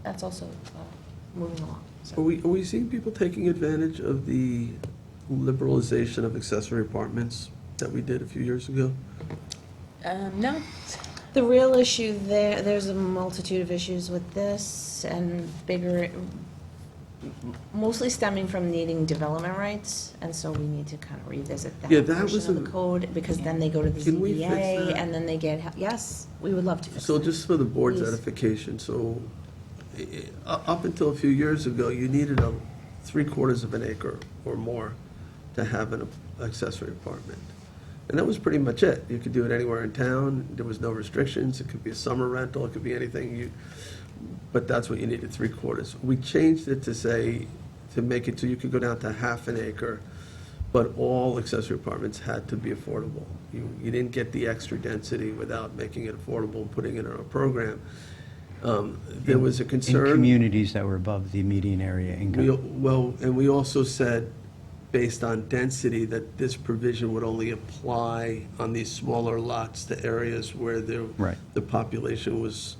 S4: that's also moving along. So
S1: Are we seeing people taking advantage of the liberalization of accessory apartments that we did a few years ago?
S5: No,
S4: The real issue there's a multitude of issues with this and bigger, mostly stemming from needing development rights, and so we need to kind of revisit that
S1: Yeah, that was
S4: portion of the
S1: a-
S4: code, because then they go to the
S1: Can we fix
S4: ZBA,
S1: that?
S4: and then they get, yes, we would love to fix
S1: So
S4: that.
S1: just for the board's
S4: Please.
S1: edification, so up until a few years ago, you needed a 3/4 of an acre or more to have an accessory apartment. And that was pretty much it. You could do it anywhere in town, there was no restrictions, it could be a summer rental, it could be anything, but that's what you needed, 3/4. We changed it to say, to make it so you could go down to half an acre, but all accessory apartments had to be affordable. You didn't get the extra density without making it affordable and putting it in our program. There was a
S7: In
S1: concern.
S7: communities that were above the median area income.
S1: Well, and we also said, based on density, that this provision would only apply on these smaller lots to areas where
S7: Right.
S1: the population was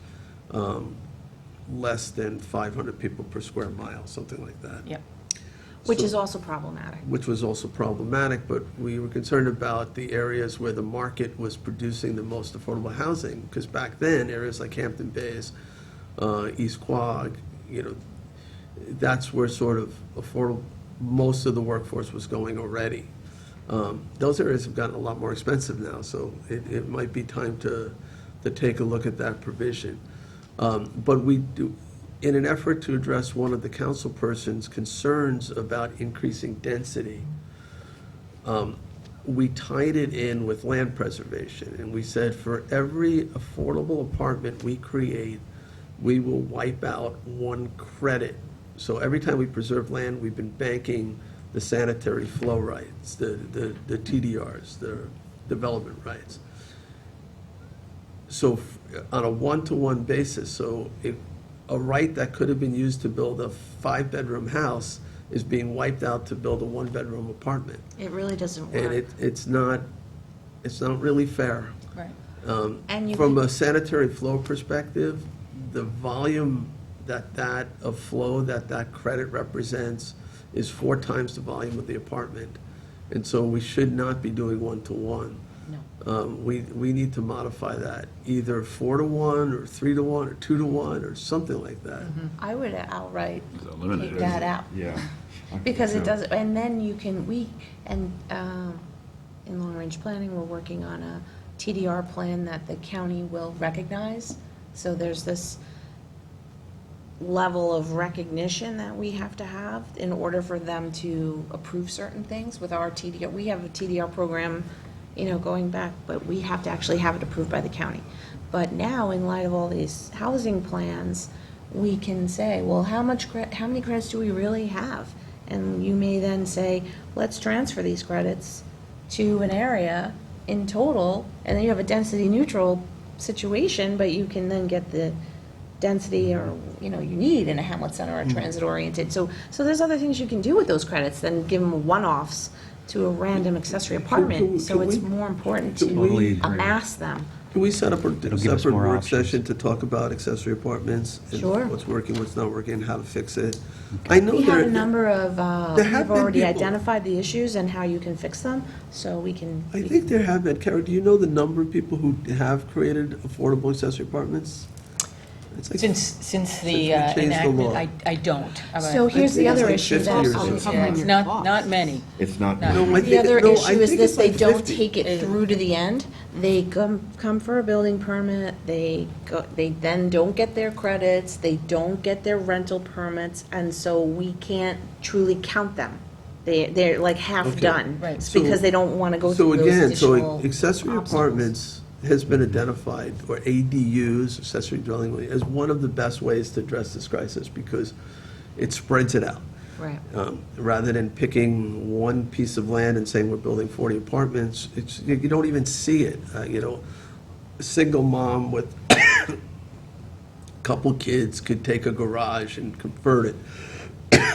S1: less than 500 people per square mile, something like that.
S5: Yep.
S4: Which
S1: So-
S4: is also problematic.
S1: Which was also problematic, but we were concerned about the areas where the market was producing the most affordable housing, because back then, areas like Hampton Bays, East Quogue, that's where sort of affordable, most of the workforce was going already. Those areas have gotten a lot more expensive now, so it might be time to take a look at that provision. But we do, in an effort to address one of the councilperson's concerns about increasing density, we tied it in with land preservation, and we said for every affordable apartment we create, we will wipe out 1 credit. So every time we preserve land, we've been banking the sanitary flow rights, the TDRs, the development rights. So on a 1-to-1 basis, so a right that could have been used to build a 5-bedroom house is being wiped out to build a 1-bedroom apartment.
S4: It really doesn't
S1: And
S4: work.
S1: it's not really fair.
S5: Right.
S4: And you
S1: From
S4: can-
S1: a sanitary flow perspective, the volume of flow that credit represents is 4 times the volume of the apartment. And so we should not be doing 1-to-1.
S5: No.
S1: We need to modify that, either 4-to-1, or 3-to-1, or 2-to-1, or something like that.
S4: I would outright
S8: Eliminate
S4: take
S8: it.
S4: that out.
S8: Yeah.
S4: Because it does, and then you can, in long-range planning, we're working on a TDR plan that the county will recognize. So there's this level of recognition that we have to have in order for them to approve certain things with our TDR. We have a TDR program, going back, but we have to actually have it approved by the county. But now, in light of all these housing plans, we can say, well, how many credits do we really have? And you may then say, let's transfer these credits to an area in total, and then you have a density neutral situation, but you can then get the density or, you need in a Hamlet Center or transit oriented. So there's other things you can do with those credits than give them one-offs to a random accessory apartment. So
S1: can
S4: it's
S1: we-
S4: more important
S1: can
S4: to
S7: Totally agree.
S4: amass them.
S1: Can we set up a
S7: give us
S1: separate
S7: more
S1: work
S7: options.
S1: session to talk about accessory apartments? and
S4: Sure.
S1: What's working, what's not working, how to fix it? I know
S4: We have
S1: there,
S4: a number of,
S1: there have
S4: we've
S1: been
S4: already
S1: people-
S4: identified the issues and how you can fix them, so we can.
S1: I think there have been, Kara, do you know the number of people who have created affordable accessory apartments? It's like-
S5: Since the
S1: we changed the
S5: enactment,
S1: law.
S5: I don't.
S4: So here's the
S1: think it's
S4: other
S1: like
S4: issue
S1: 50
S4: that
S1: years
S4: I'll
S1: ago.
S4: cover.
S3: Covering your
S5: Not
S3: costs.
S5: many.
S8: It's not.
S5: No.
S1: No, I
S4: The
S1: think-
S4: other
S1: no, I
S4: issue is
S1: think
S4: this,
S1: it's
S4: they
S1: like
S4: don't
S1: 50.
S4: take it through to the end. They come for a building permit, they then don't get their credits, they don't get their rental permits, and so we can't truly count them. They're like half
S1: Okay.
S4: done.
S5: Right.
S4: It's because they don't want to go
S1: So
S4: through those
S1: again,
S4: additional
S1: accessory
S4: obstacles.
S1: apartments has been identified, or ADUs, accessory dwelling unit, as one of the best ways to address this crisis, because it spreads it out.
S4: Right.
S1: Rather than picking one piece of land and saying we're building 40 apartments, you don't even see it. A single mom with a couple kids could take a garage and convert it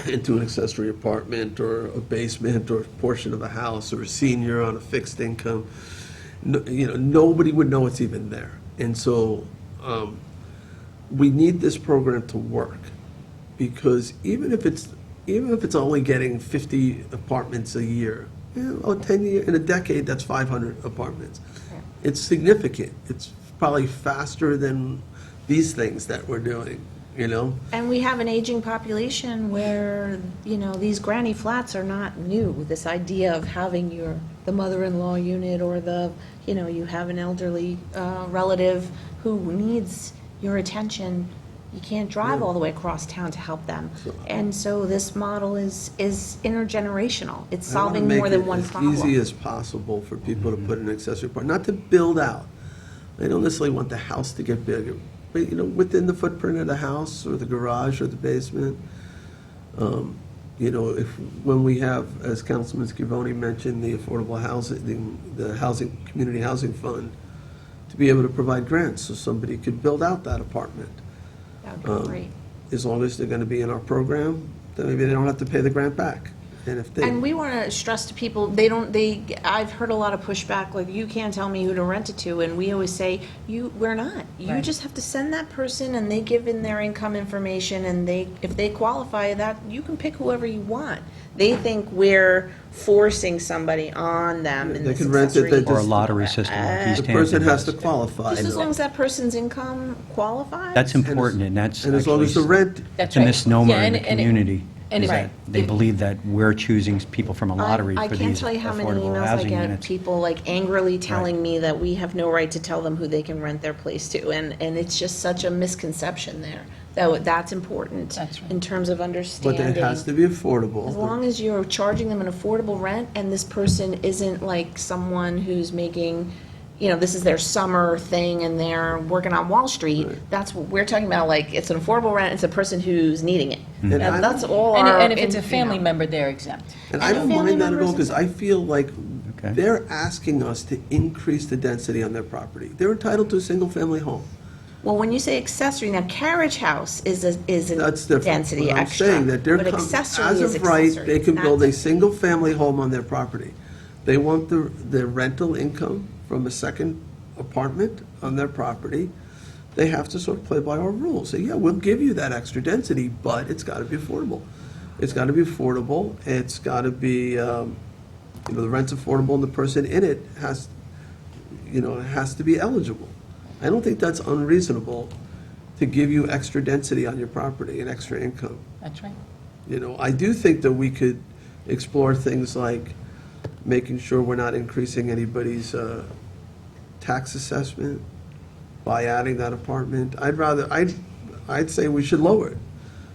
S1: into an accessory apartment, or a basement, or a portion of a house, or a senior on a fixed income. Nobody would know it's even there. And so we need this program to work, because even if it's only getting 50 apartments a year, 10 years, in a decade, that's 500 apartments. It's significant. It's probably faster than these things that we're doing, you know?
S4: And we have an aging population where, these granny flats are not new. This idea of having the mother-in-law unit or you have an elderly relative who needs your attention. You can't drive all the way across town to help them. And so this model is intergenerational. It's solving more than one problem.
S1: I want to make it as easy as possible for people to put an accessory apartment, not to build out. They don't necessarily want the house to get bigger, but, within the footprint of the house or the garage or the basement. When we have, as Councilman Scavone mentioned, the affordable housing, the community housing fund, to be able to provide grants so somebody could build out that apartment.
S4: That would be great.
S1: As long as they're going to be in our program, then maybe they don't have to pay the grant back. And if they,
S4: And we want to stress to people, I've heard a lot of pushback, like, you can't tell me who to rent it to, and we always say, we're not. You
S5: Right.
S4: just have to send that person, and they give in their income information, and if they qualify that, you can pick whoever you want. They think we're forcing somebody on them in
S1: They
S4: this
S1: can rent it,
S4: accessory.
S1: they
S7: Or a lottery system like East
S1: the
S7: Hampton
S1: person has to
S7: does.
S1: qualify.
S4: Just as long as that person's income qualifies.
S7: That's important, and that's
S1: And as long as the
S7: actually
S1: rent,
S5: That's
S7: a
S5: right.
S7: misnomer
S5: Yeah,
S7: in the
S5: and
S7: community,
S5: and
S7: is
S5: it-
S7: that they believe that we're choosing people from a lottery
S4: I
S7: for
S4: can't
S7: these
S4: tell you how many
S7: affordable
S4: emails I
S7: housing
S4: get,
S7: units.
S4: people like angrily telling me that we have no right to tell them who they can rent their place to, and it's just such a misconception there. That's important.
S5: That's right.
S4: In terms of
S1: but
S4: understanding.
S1: it has to be affordable.
S4: As long as you're charging them an affordable rent, and this person isn't like someone who's making, this is their summer thing and they're working on Wall Street, that's what we're talking about, like, it's an affordable rent, it's a person who's needing it.
S1: And I-
S4: That's all
S5: And
S4: our.
S5: and if it's a
S4: you
S5: family
S4: know.
S5: member, they're exempt.
S1: And I
S4: And
S1: don't
S4: family
S1: mind that at all,
S4: members
S1: because I feel like
S7: Okay.
S1: they're asking us to increase the density on their property. They're entitled to a single-family home.
S4: Well, when you say accessory, now carriage house is a
S1: That's different.
S4: density
S1: But
S4: extra.
S1: I'm saying that they're,
S4: But accessory
S1: as
S4: is
S1: of right,
S4: accessory.
S1: they can
S4: It's
S1: build
S4: not
S1: a single-family home on their property. They want the rental income from a second apartment on their property. They have to sort of play by our rules. Say, yeah, we'll give you that extra density, but it's got to be affordable. It's got to be affordable. It's got to be, the rent's affordable, and the person in it has to be eligible. I don't think that's unreasonable to give you extra density on your property and extra income.
S5: That's right.
S1: I do think that we could explore things like making sure we're not increasing anybody's tax assessment by adding that apartment. I'd say we should lower it.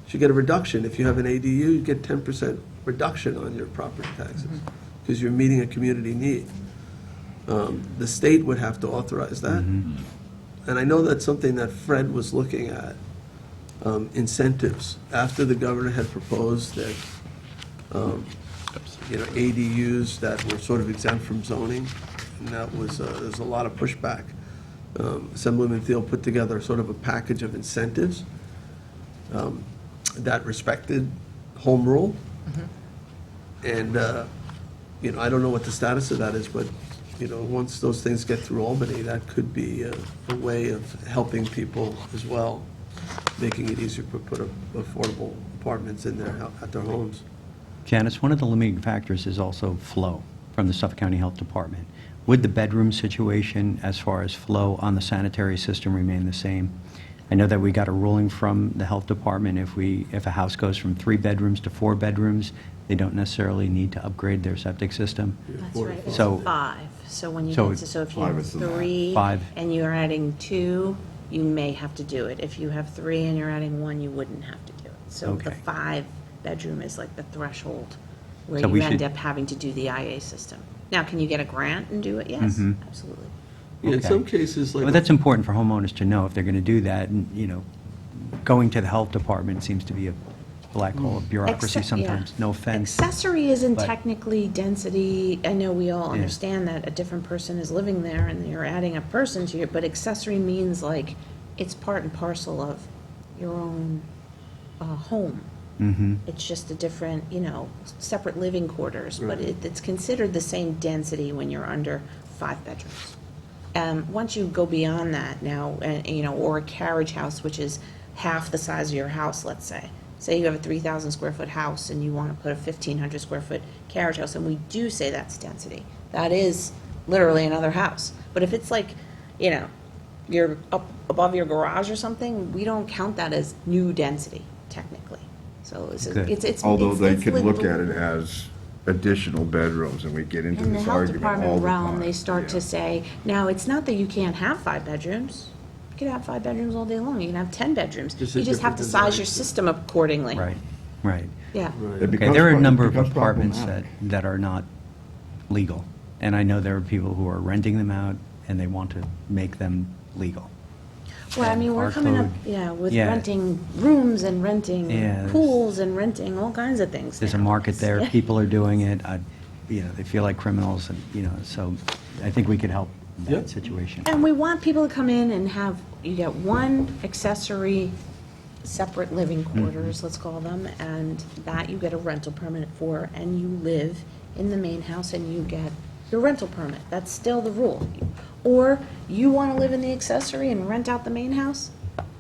S1: Should get a reduction. If you have an ADU, you get 10% reduction on your property taxes because you're meeting a community need. The state would have to authorize that. And I know that's something that Fred was looking at, incentives, after the governor had proposed that, ADUs that were sort of exempt from zoning, and that was, there's a lot of pushback. Assemblyman Thiel put together sort of a package of incentives that respected home rule. And, I don't know what the status of that is, but once those things get through Albany, that could be a way of helping people as well, making it easier to put affordable apartments in at their homes.
S7: Janice, one of the limiting factors is also flow from the Suffolk County Health Department. Would the bedroom situation as far as flow on the sanitary system remain the same? I know that we got a ruling from the Health Department, if a house goes from 3 bedrooms to 4 bedrooms, they don't necessarily need to upgrade their septic system.
S4: That's right, it's
S7: So-
S4: 5. So when you
S7: So
S4: get to, so if you
S8: five
S4: have
S8: is the max.
S4: 3
S7: 5.
S4: and you're adding 2, you may have to do it. If you have 3 and you're adding 1, you wouldn't have to do it. So the
S7: Okay.
S4: 5-bedroom is like the threshold where
S7: So
S4: you
S7: we
S4: end
S7: should-
S4: up having to do the IA system. Now, can you get a grant and do it? Yes,
S7: Mhm.
S4: absolutely.
S1: In
S7: Okay.
S1: some cases, like.
S7: Well, that's important for homeowners to know if they're going to do that, and, going to the Health Department seems to be a black hole of bureaucracy
S4: Except- yeah.
S7: sometimes, no offense.
S4: Accessory isn't
S7: but-
S4: technically density. I know we all
S7: Yeah.
S4: understand that a different person is living there and you're adding a person to it, but accessory means like it's part and parcel of your own home.
S7: Mhm.
S4: It's just a different, separate living quarters, but it's considered the same density when you're under 5 bedrooms. Once you go beyond that now, or a carriage house, which is half the size of your house, let's say. Say you have a 3,000 square foot house and you want to put a 1,500 square foot carriage house, and we do say that's density. That is literally another house. But if it's like, you're up above your garage or something, we don't count that as new density technically. So
S7: Good.
S4: it's
S8: Although they
S4: it's
S8: could look
S4: livable.
S8: at it as additional bedrooms, and we get into
S4: In the
S8: this
S4: health
S8: argument all
S4: department
S8: the
S4: realm,
S8: time.
S4: they start to
S8: Yeah.
S4: say, now, it's not that you can't have 5 bedrooms. You can have 5 bedrooms all day long. You can have 10 bedrooms.
S1: Just a
S4: You just have to
S1: different
S4: size your
S1: design.
S4: system accordingly.
S7: Right, right.
S4: Yeah.
S8: It
S7: Okay,
S8: becomes
S7: there are a
S8: pro- it
S7: number of
S8: becomes
S7: apartments
S8: problematic.
S7: that are not legal, and I know there are people who are renting them out, and they want to make them legal.
S4: Well, I mean, we're
S7: Our
S4: coming up,
S7: code-
S4: yeah, with
S7: Yeah.
S4: renting rooms and renting
S7: Yeah, there's-
S4: pools and renting all kinds of things.
S7: There's a
S4: now.
S7: market there, people are doing it, they feel like criminals, and, so I think we could help
S1: Yep.
S7: that situation.
S4: And we want people to come in and have, you get one accessory, separate living quarters, let's call them, and that you get a rental permit for, and you live in the main house and you get your rental permit. That's still the rule. Or you want to live in the accessory and rent out the main house,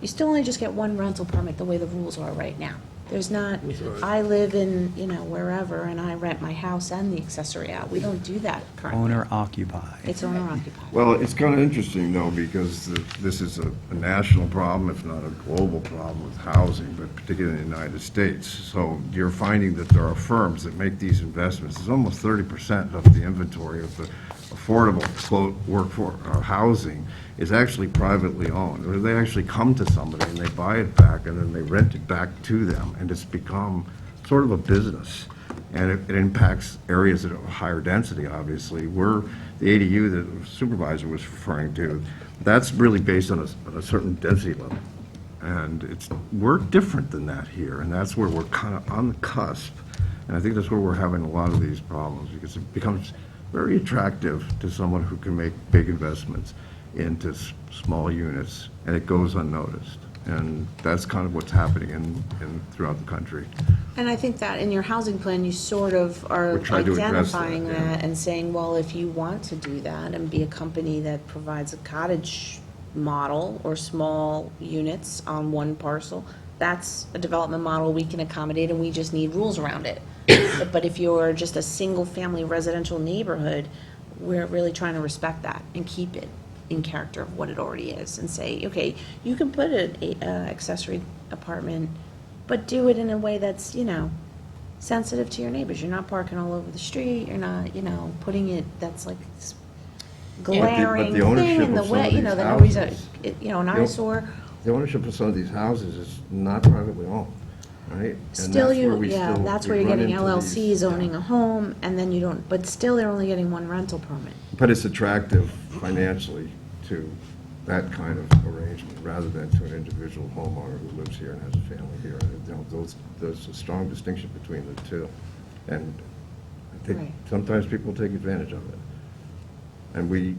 S4: you still only just get one rental permit, the way the rules are right now. There's not, I live in, wherever, and I rent my house and the accessory out. We don't do that currently.
S7: Owner occupied.
S4: It's owner occupied.
S8: Well, it's kind of interesting, though, because this is a national problem, if not a global problem with housing, but particularly in the United States. So you're finding that there are firms that make these investments. It's almost 30% of the inventory of the affordable, quote, workforce, housing is actually privately owned. Or they actually come to somebody and they buy it back, and then they rent it back to them, and it's become sort of a business. And it impacts areas that are higher density, obviously. The ADU that the supervisor was referring to, that's really based on a certain density level. And we're different than that here, and that's where we're kind of on the cusp. And I think that's where we're having a lot of these problems, because it becomes very attractive to someone who can make big investments into small units, and it goes unnoticed. And that's kind of what's happening throughout the country.
S4: And I think that in your housing plan, you sort of are
S8: We're trying to address that,
S4: identifying
S8: yeah.
S4: that and saying, well, if you want to do that and be a company that provides a cottage model or small units on one parcel, that's a development model we can accommodate, and we just need rules around it. But if you're just a single-family residential neighborhood, we're really trying to respect that and keep it in character of what it already is, and say, okay, you can put an accessory apartment, but do it in a way that's, sensitive to your neighbors. You're not parking all over the street, you're not, putting it, that's like this glaring
S8: the
S4: thing
S8: ownership
S4: in the
S8: of some
S4: way,
S8: of these
S4: that nobody's,
S8: houses-
S4: an eyesore.
S8: The ownership of some of these houses is not privately owned, right? And
S4: Still,
S8: that's where we
S4: that's
S8: we
S4: where you're
S8: run
S4: getting
S8: into
S4: LLCs
S8: these-
S4: owning a home, and then you don't, but still, they're only getting one rental permit.
S8: But it's attractive financially to that kind of arrangement, rather than to an individual homeowner who lives here and has a family here. There's a strong distinction between the two. And I think
S4: Right.
S8: sometimes people take advantage of it. And we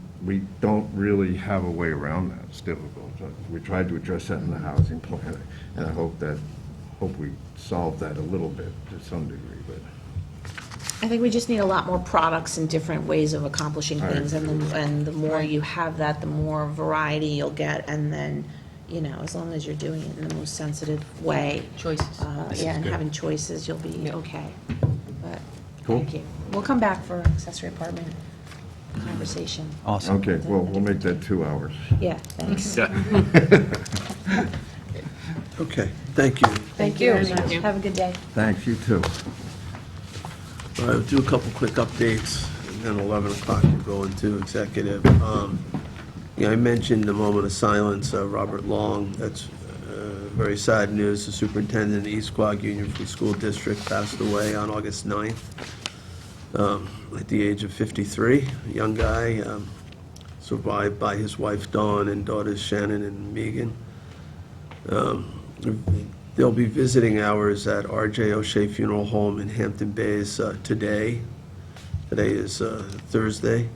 S8: don't really have a way around that. It's difficult. We tried to address that in the housing plan, and I hope we solve that a little bit to some degree, but.
S4: I think we just need a lot more products and different ways of accomplishing
S8: I
S4: things, and
S8: agree.
S4: the more you have that, the more variety you'll get, and then, as long as you're doing it in the most sensitive way.
S5: Choices.
S4: And having choices, you'll be okay. But,
S8: Cool.
S4: thank you. We'll come back for accessory apartment conversation.
S7: Awesome.
S8: Okay, well, we'll make that 2 hours.
S4: Yeah, thanks.
S1: Okay, thank you.
S4: Thank you very much. Have a good day.
S8: Thanks, you too.
S1: All right, we'll do a couple quick updates, and then 11 o'clock we'll go into executive. I mentioned a moment of silence, Robert Long. That's very sad news. The superintendent of the East Quogue Union Free School District passed away on August 9th at the age of 53. A young guy, survived by his wife Dawn and daughters Shannon and Megan. They'll be visiting hours at R.J. O'Shea Funeral Home in Hampton Bays today. Today is Thursday.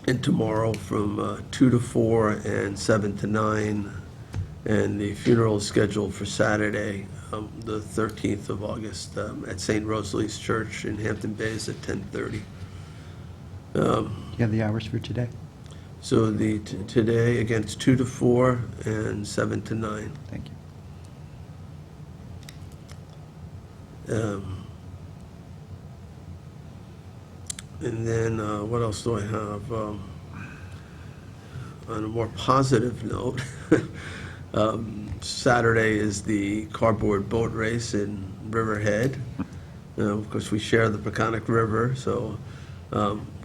S1: And tomorrow from 2 to 4 and 7 to 9. And the funeral is scheduled for Saturday, the 13th of August, at St. Rosalie's Church in Hampton Bays at 10:30.
S7: You have the hours for today?
S1: So today, again, it's 2 to 4 and 7 to 9.
S7: Thank you.
S1: And then, what else do I have? on a more positive note, Saturday is the cardboard boat race in Riverhead. Of course, we share the Peconic River, so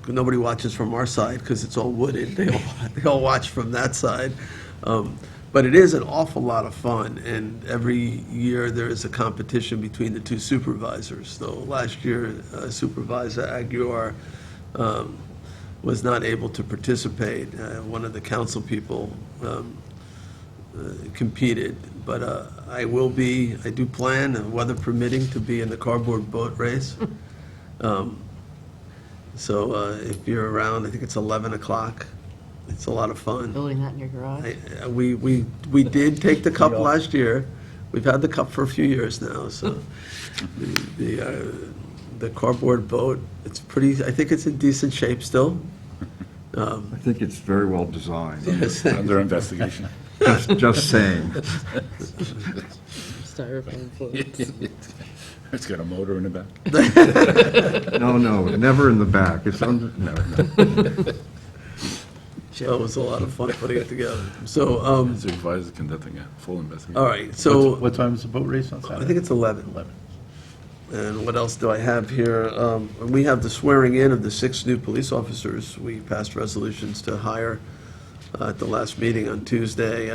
S1: nobody watches from our side because it's all wooded. They all watch from that side. But it is an awful lot of fun, and every year there is a competition between the two supervisors. So last year, Supervisor Aguirre was not able to participate. One of the council people competed, but I do plan, weather permitting, to be in the cardboard boat race. So if you're around, I think it's 11 o'clock. It's a lot of fun.
S3: Building that in your garage?
S1: We did take the cup last year. We've had the cup for a few years now, so the cardboard boat, it's pretty, I think it's in decent shape still.
S8: I think it's very well designed.
S9: Under investigation.
S8: Just saying.
S3: Styrofoam floats.
S9: It's got a motor in the back.
S8: No, never in the back. It's under, no.
S1: That was a lot of fun putting it together. So,
S10: The advisor conducting a full investigation.
S1: all right, so
S9: What time is the boat race on Saturday?
S1: I think it's 11. And what else do I have here? We have the swearing in of the 6 new police officers. We passed resolutions to hire at the last meeting on Tuesday.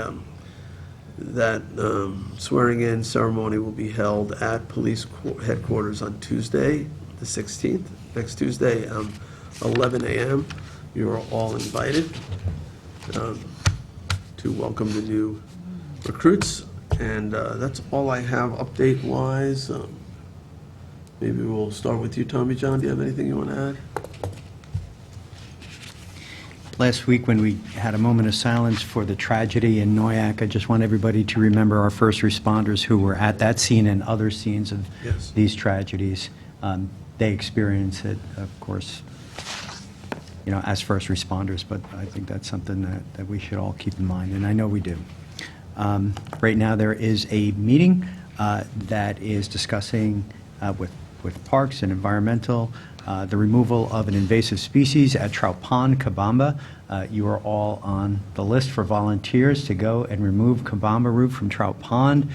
S1: That swearing in ceremony will be held at police headquarters on Tuesday, the 16th, next Tuesday, 11 a.m. You are all invited to welcome the new recruits. And that's all I have update-wise. Maybe we'll start with you, Tommy John. Do you have anything you want to add?
S7: Last week, when we had a moment of silence for the tragedy in Noyak, I just want everybody to remember our first responders who were at that scene and other scenes of
S1: Yes.
S7: these tragedies. They experience it, of course, as first responders, but I think that's something that we should all keep in mind, and I know we do. Right now, there is a meeting that is discussing with parks and environmental, the removal of an invasive species at Trout Pond, Kabamba. You are all on the list for volunteers to go and remove Kabamba root from Trout Pond.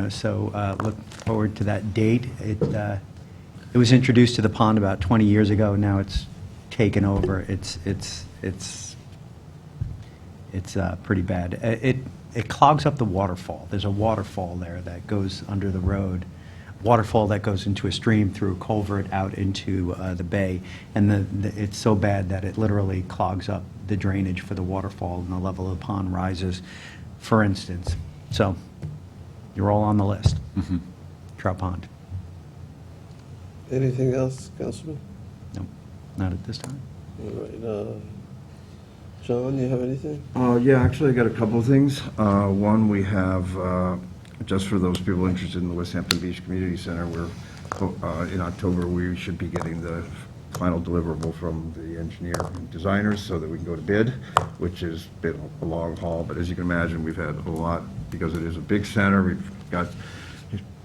S7: So look forward to that date. It was introduced to the pond about 20 years ago. Now it's taken over. It's pretty bad. It clogs up the waterfall. There's a waterfall there that goes under the road. Waterfall that goes into a stream through a culvert out into the bay, and it's so bad that it literally clogs up the drainage for the waterfall, and the level of the pond rises, for instance. So you're all on the list. Trout Pond.
S1: Anything else, Councilman?
S7: No, not at this time.
S1: All right, John, you have anything?
S8: Yeah, actually, I got a couple of things. One, we have, just for those people interested in the West Hampton Beach Community Center, in October, we should be getting the final deliverable from the engineer and designers so that we can go to bid, which has been a long haul. But as you can imagine, we've had a lot, because it is a big center. We've got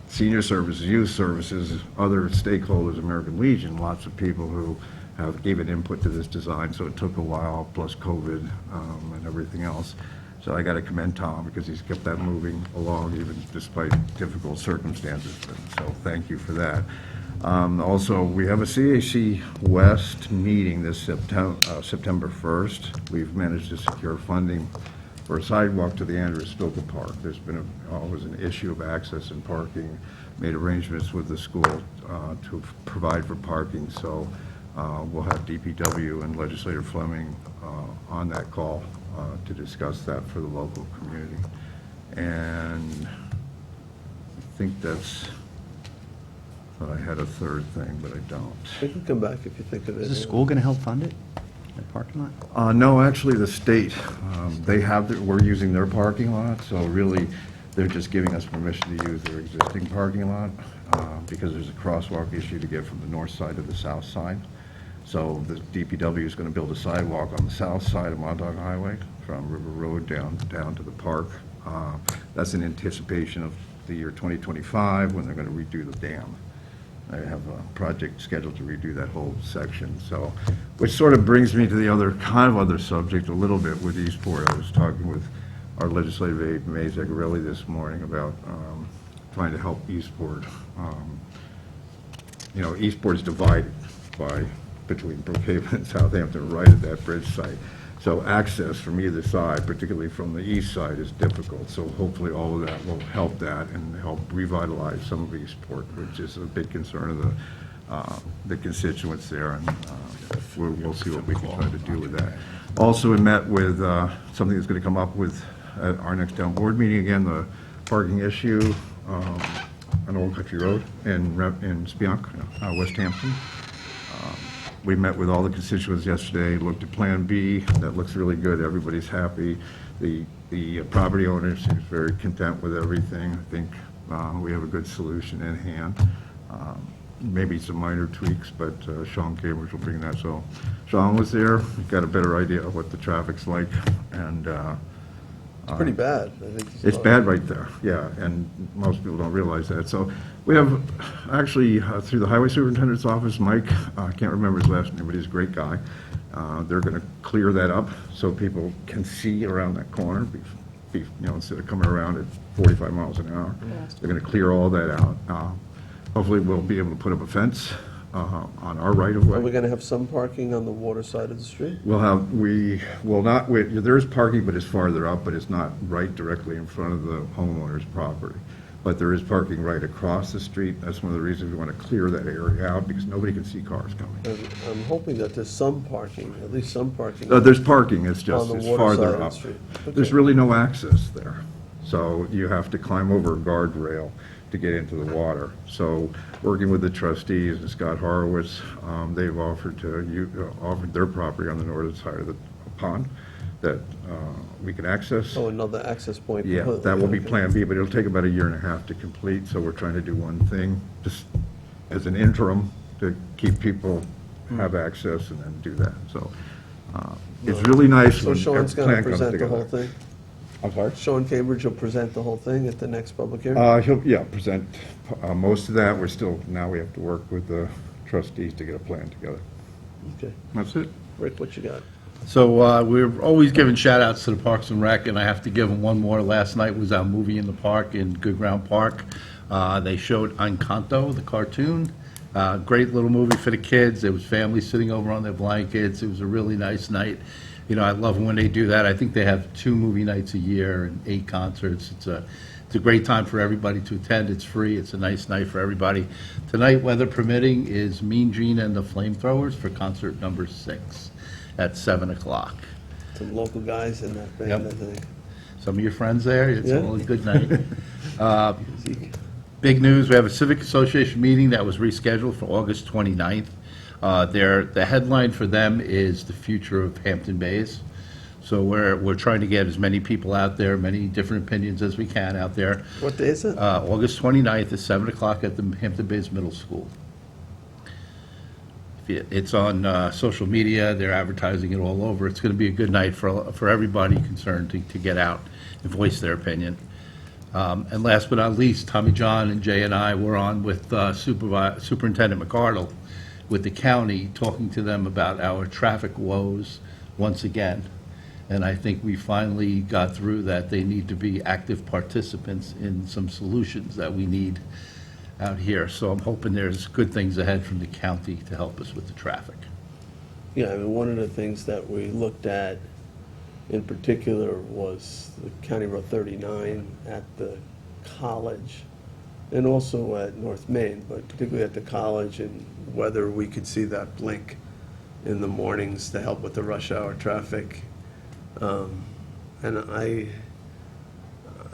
S8: senior services, youth services, other stakeholders, American Legion, lots of people who have given input to this design, so it took a while, plus COVID and everything else. So I got to commend Tom, because he's kept that moving along even despite difficult circumstances. So thank you for that. Also, we have a CAC West meeting this September 1st. We've managed to secure funding for a sidewalk to the Stokel Park. There's been always an issue of access and parking. Made arrangements with the school to provide for parking. So we'll have DPW and Legislator Fleming on that call to discuss that for the local community. And I think that's, thought I had a third thing, but I don't.
S1: We can come back if you think of it.
S7: Is the school going to help fund it, that parking lot?
S8: No, actually, the state, we're using their parking lot, so really, they're just giving us permission to use their existing parking lot, because there's a crosswalk issue to get from the north side to the south side. So the DPW is going to build a sidewalk on the south side of Montauk Highway, from River Road down to the park. That's in anticipation of the year 2025, when they're going to redo the dam. I have a project scheduled to redo that whole section, so, which sort of brings me to the other subject a little bit with Eastport. I was talking with our legislative aide, May Zagarelli, this morning about trying to help Eastport. Eastport is divided between Brookhaven and Southampton, right at that bridge site. So access from either side, particularly from the east side, is difficult. So hopefully all of that will help that and help revitalize some of Eastport, which is a big concern of the constituents there. And we'll see what we can try to do with that. Also, we met with something that's going to come up with at our next town board meeting again, the parking issue on Old Country Road in Spionk, West Hampton. We met with all the constituents yesterday, looked at Plan B. That looks really good. Everybody's happy. The property owner seems very content with everything. I think we have a good solution in hand. Maybe some minor tweaks, but Sean Cambridge will bring that. So Sean was there, got a better idea of what the traffic's like, and
S1: It's pretty bad, I think.
S8: it's bad right there, yeah, and most people don't realize that. So we have, actually, through the Highway Superintendent's office, Mike, I can't remember his last name, but he's a great guy. They're going to clear that up so people can see around that corner, instead of coming around at 45 miles an hour. They're going to clear all that out. Hopefully, we'll be able to put up a fence on our
S1: Are we
S8: right-of-way.
S1: going to have some parking on the water side of the street?
S8: We will not, there is parking, but it's farther up, but it's not right directly in front of the homeowner's property. But there is parking right across the street. That's one of the reasons we want to clear that area out, because nobody can see cars coming.
S1: I'm hoping that there's some parking, at least some parking.
S8: There's parking, it's just,
S1: On the
S8: it's
S1: water side
S8: farther
S1: of the
S8: up.
S1: street.
S8: There's
S1: Okay.
S8: really no access there. So you have to climb over a guardrail to get into the water. So working with the trustees and Scott Horowitz, they've offered their property on the northern side of the pond that we can access.
S1: Oh, another access point.
S8: Yeah,
S1: completely.
S8: that will be
S1: Okay.
S8: Plan B, but it'll take about a year and a half to complete, so we're trying to do one thing, just as an interim, to keep people have access and then do that. So it's really nice
S1: So
S8: when
S1: Sean's
S8: every
S1: going to
S8: plan comes
S1: present the whole
S8: together.
S1: thing?
S8: I'm sorry?
S1: Sean Cambridge will present the whole thing at the next public hearing?
S8: He'll present most of that. Now we have to work with the trustees to get a plan together.
S1: Okay.
S8: That's it.
S1: Rick, what you got?
S9: So we're always giving shout-outs to the Parks and Rec, and I have to give them one more. Last night was our movie in the park in Good Ground Park. They showed Encanto, the cartoon. Great little movie for the kids. There was families sitting over on their blankets. It was a really nice night. I love when they do that. I think they have 2 movie nights a year and 8 concerts. It's a great time for everybody to attend. It's free. It's a nice night for everybody. Tonight, weather permitting, is Mean Gene and the Flamethrowers for concert number 6 at 7 o'clock.
S1: Some local guys in that band,
S9: Yep.
S1: I think.
S9: Some of your friends there. It's
S1: Yeah.
S9: all a good night. Big news, we have a Civic Association meeting that was rescheduled for August 29th. The headline for them is the future of Hampton Bays. So we're trying to get as many people out there, many different opinions as we can out there.
S1: What day is it?
S9: August 29th at 7 o'clock at the Hampton Bays Middle School. It's on social media, they're advertising it all over. It's going to be a good night for everybody concerned to get out and voice their opinion. And last but not least, Tommy John and Jay and I were on with Superintendent McCardle with the county, talking to them about our traffic woes once again. And I think we finally got through that they need to be active participants in some solutions that we need out here. So I'm hoping there's good things ahead from the county to help us with the traffic.
S1: Yeah, I mean, one of the things that we looked at in particular was the County Road 39 at the college and also at North Main, but particularly at the college, and whether we could see that blink in the mornings to help with the rush hour traffic. And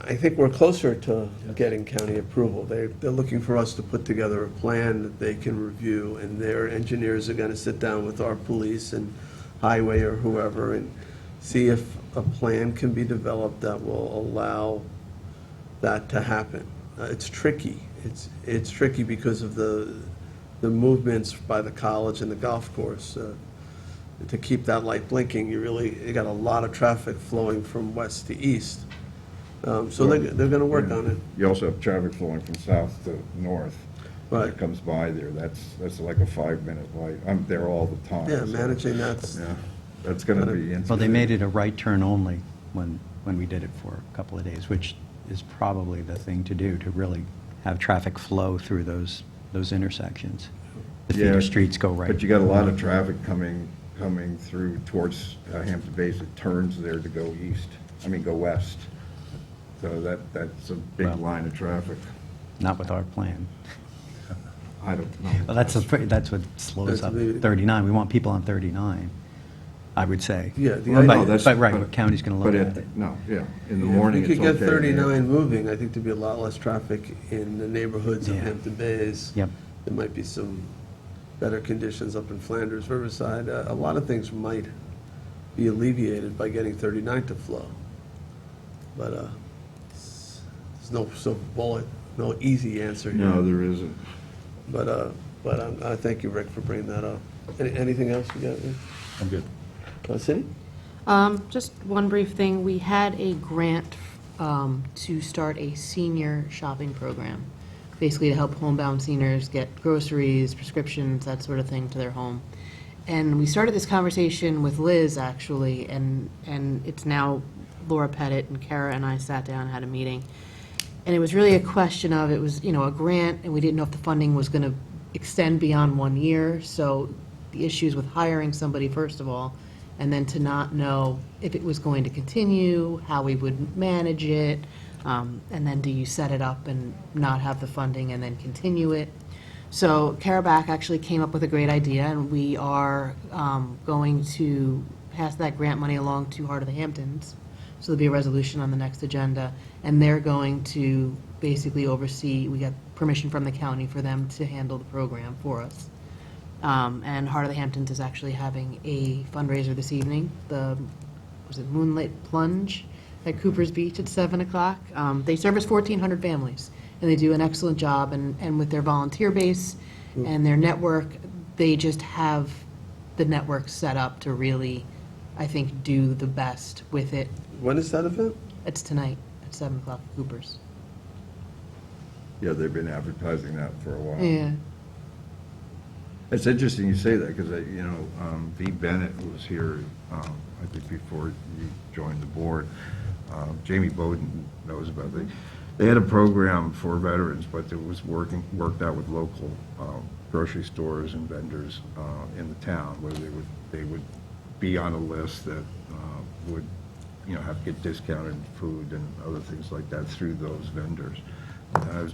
S1: I think we're closer to getting county approval. They're looking for us to put together a plan that they can review, and their engineers are gonna sit down with our police and highway or whoever and see if a plan can be developed that will allow that to happen. It's tricky. It's tricky because of the movements by the college and the golf course. To keep that light blinking, you got a lot of traffic flowing from west to east. So they're gonna work on it.
S8: You also have traffic flowing from south to north,
S1: Right.
S8: that comes by there. That's like a 5-minute light. I'm there all the time.
S1: Yeah,
S8: so,
S1: managing that's,
S8: Yeah, that's going to be interesting.
S7: Well, they made it a right turn only when we did it for a couple of days, which is probably the thing to do, to really have traffic flow through those intersections. The feeder streets go right.
S8: But you got a lot of traffic coming through towards Hampton Bays. It turns there to go go west. So that's a big
S7: Well.
S8: line of traffic.
S7: Not with our plan.
S8: I don't know.
S7: Well, that's what slows up
S1: That's the-
S7: 39. We want people on 39, I would say.
S1: Yeah, the
S8: Well, no,
S1: idea-
S8: that's-
S7: But right, the county's going to
S8: But
S7: look at it.
S8: no, yeah, in the morning
S1: If
S8: it's
S1: we
S8: okay.
S1: could get 39 moving, I think there'd be a lot less traffic in the neighborhoods of
S7: Yeah.
S1: Hampton Bays.
S7: Yep.
S1: There might be some better conditions up in Flanders, Riverside. A lot of things might be alleviated by getting 39 to flow. But there's no silver bullet, no easy answer here.
S8: No, there isn't.
S1: But I thank you, Rick, for bringing that up. Anything else you got, Rick?
S9: I'm good.
S1: Cindy?
S3: Just one brief thing. We had a grant to start a senior shopping program, basically to help homebound seniors get groceries, prescriptions, that sort of thing to their home. And we started this conversation with Liz, actually, and it's now Laura Pettit and Kara and I sat down and had a meeting. And it was really a question of, it was, a grant, and we didn't know if the funding was going to extend beyond 1 year. So the issues with hiring somebody, first of all, and then to not know if it was going to continue, how we would manage it, and then do you set it up and not have the funding and then continue it? So Kara Back actually came up with a great idea, and we are going to pass that grant money along to Heart of the Hamptons. So there'll be a resolution on the next agenda, and they're going to basically oversee, we got permission from the county for them to handle the program for us. And Heart of the Hamptons is actually having a fundraiser this evening, was it Moonlight Plunge at Cooper's Beach at 7 o'clock. They service 1,400 families, and they do an excellent job, and with their volunteer base and their network, they just have the network set up to really, I think, do the best with it.
S1: When is that event?
S3: It's tonight at 7 o'clock at Cooper's.
S8: Yeah, they've been advertising that for a while.
S3: Yeah.
S8: It's interesting you say that, because, V. Bennett, who was here, I think before you joined the board, Jamie Bowden knows about it. They had a program for veterans, but it was worked out with local grocery stores and vendors in the town, where they would be on a list that would, get discounted food and other things like that through those vendors. And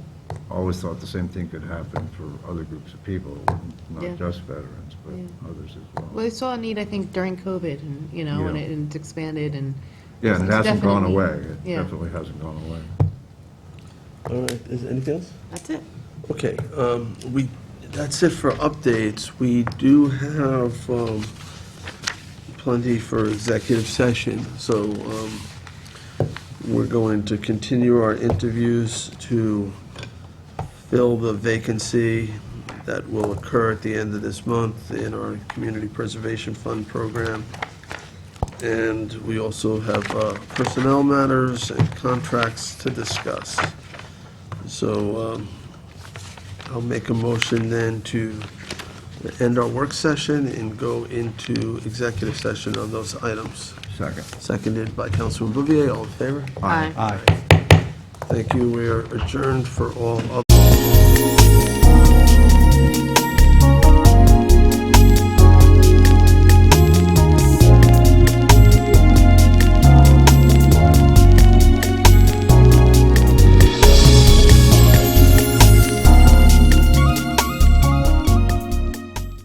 S8: I always thought the same thing could happen for other groups of people,
S3: Yeah.
S8: not just veterans, but
S3: Yeah.
S8: others as well.
S3: Well, they saw a need, I think, during COVID, and, and
S8: Yeah.
S3: it's expanded, and.
S8: Yeah, and it
S3: it's
S8: hasn't gone
S3: definitely-
S8: away. It
S3: Yeah.
S8: definitely hasn't gone away.
S1: All right, is there anything else?
S3: That's it.
S1: Okay, that's it for updates. We do have plenty for executive session, so we're going to continue our interviews to fill the vacancy that will occur at the end of this month in our Community Preservation Fund program. And we also have personnel matters and contracts to discuss. So I'll make a motion then to end our work session and go into executive session on those items.
S8: Second.
S1: Seconded by Councilman Bouvier. All in favor?
S3: Aye.
S7: Aye.
S1: Thank you. We are adjourned for all other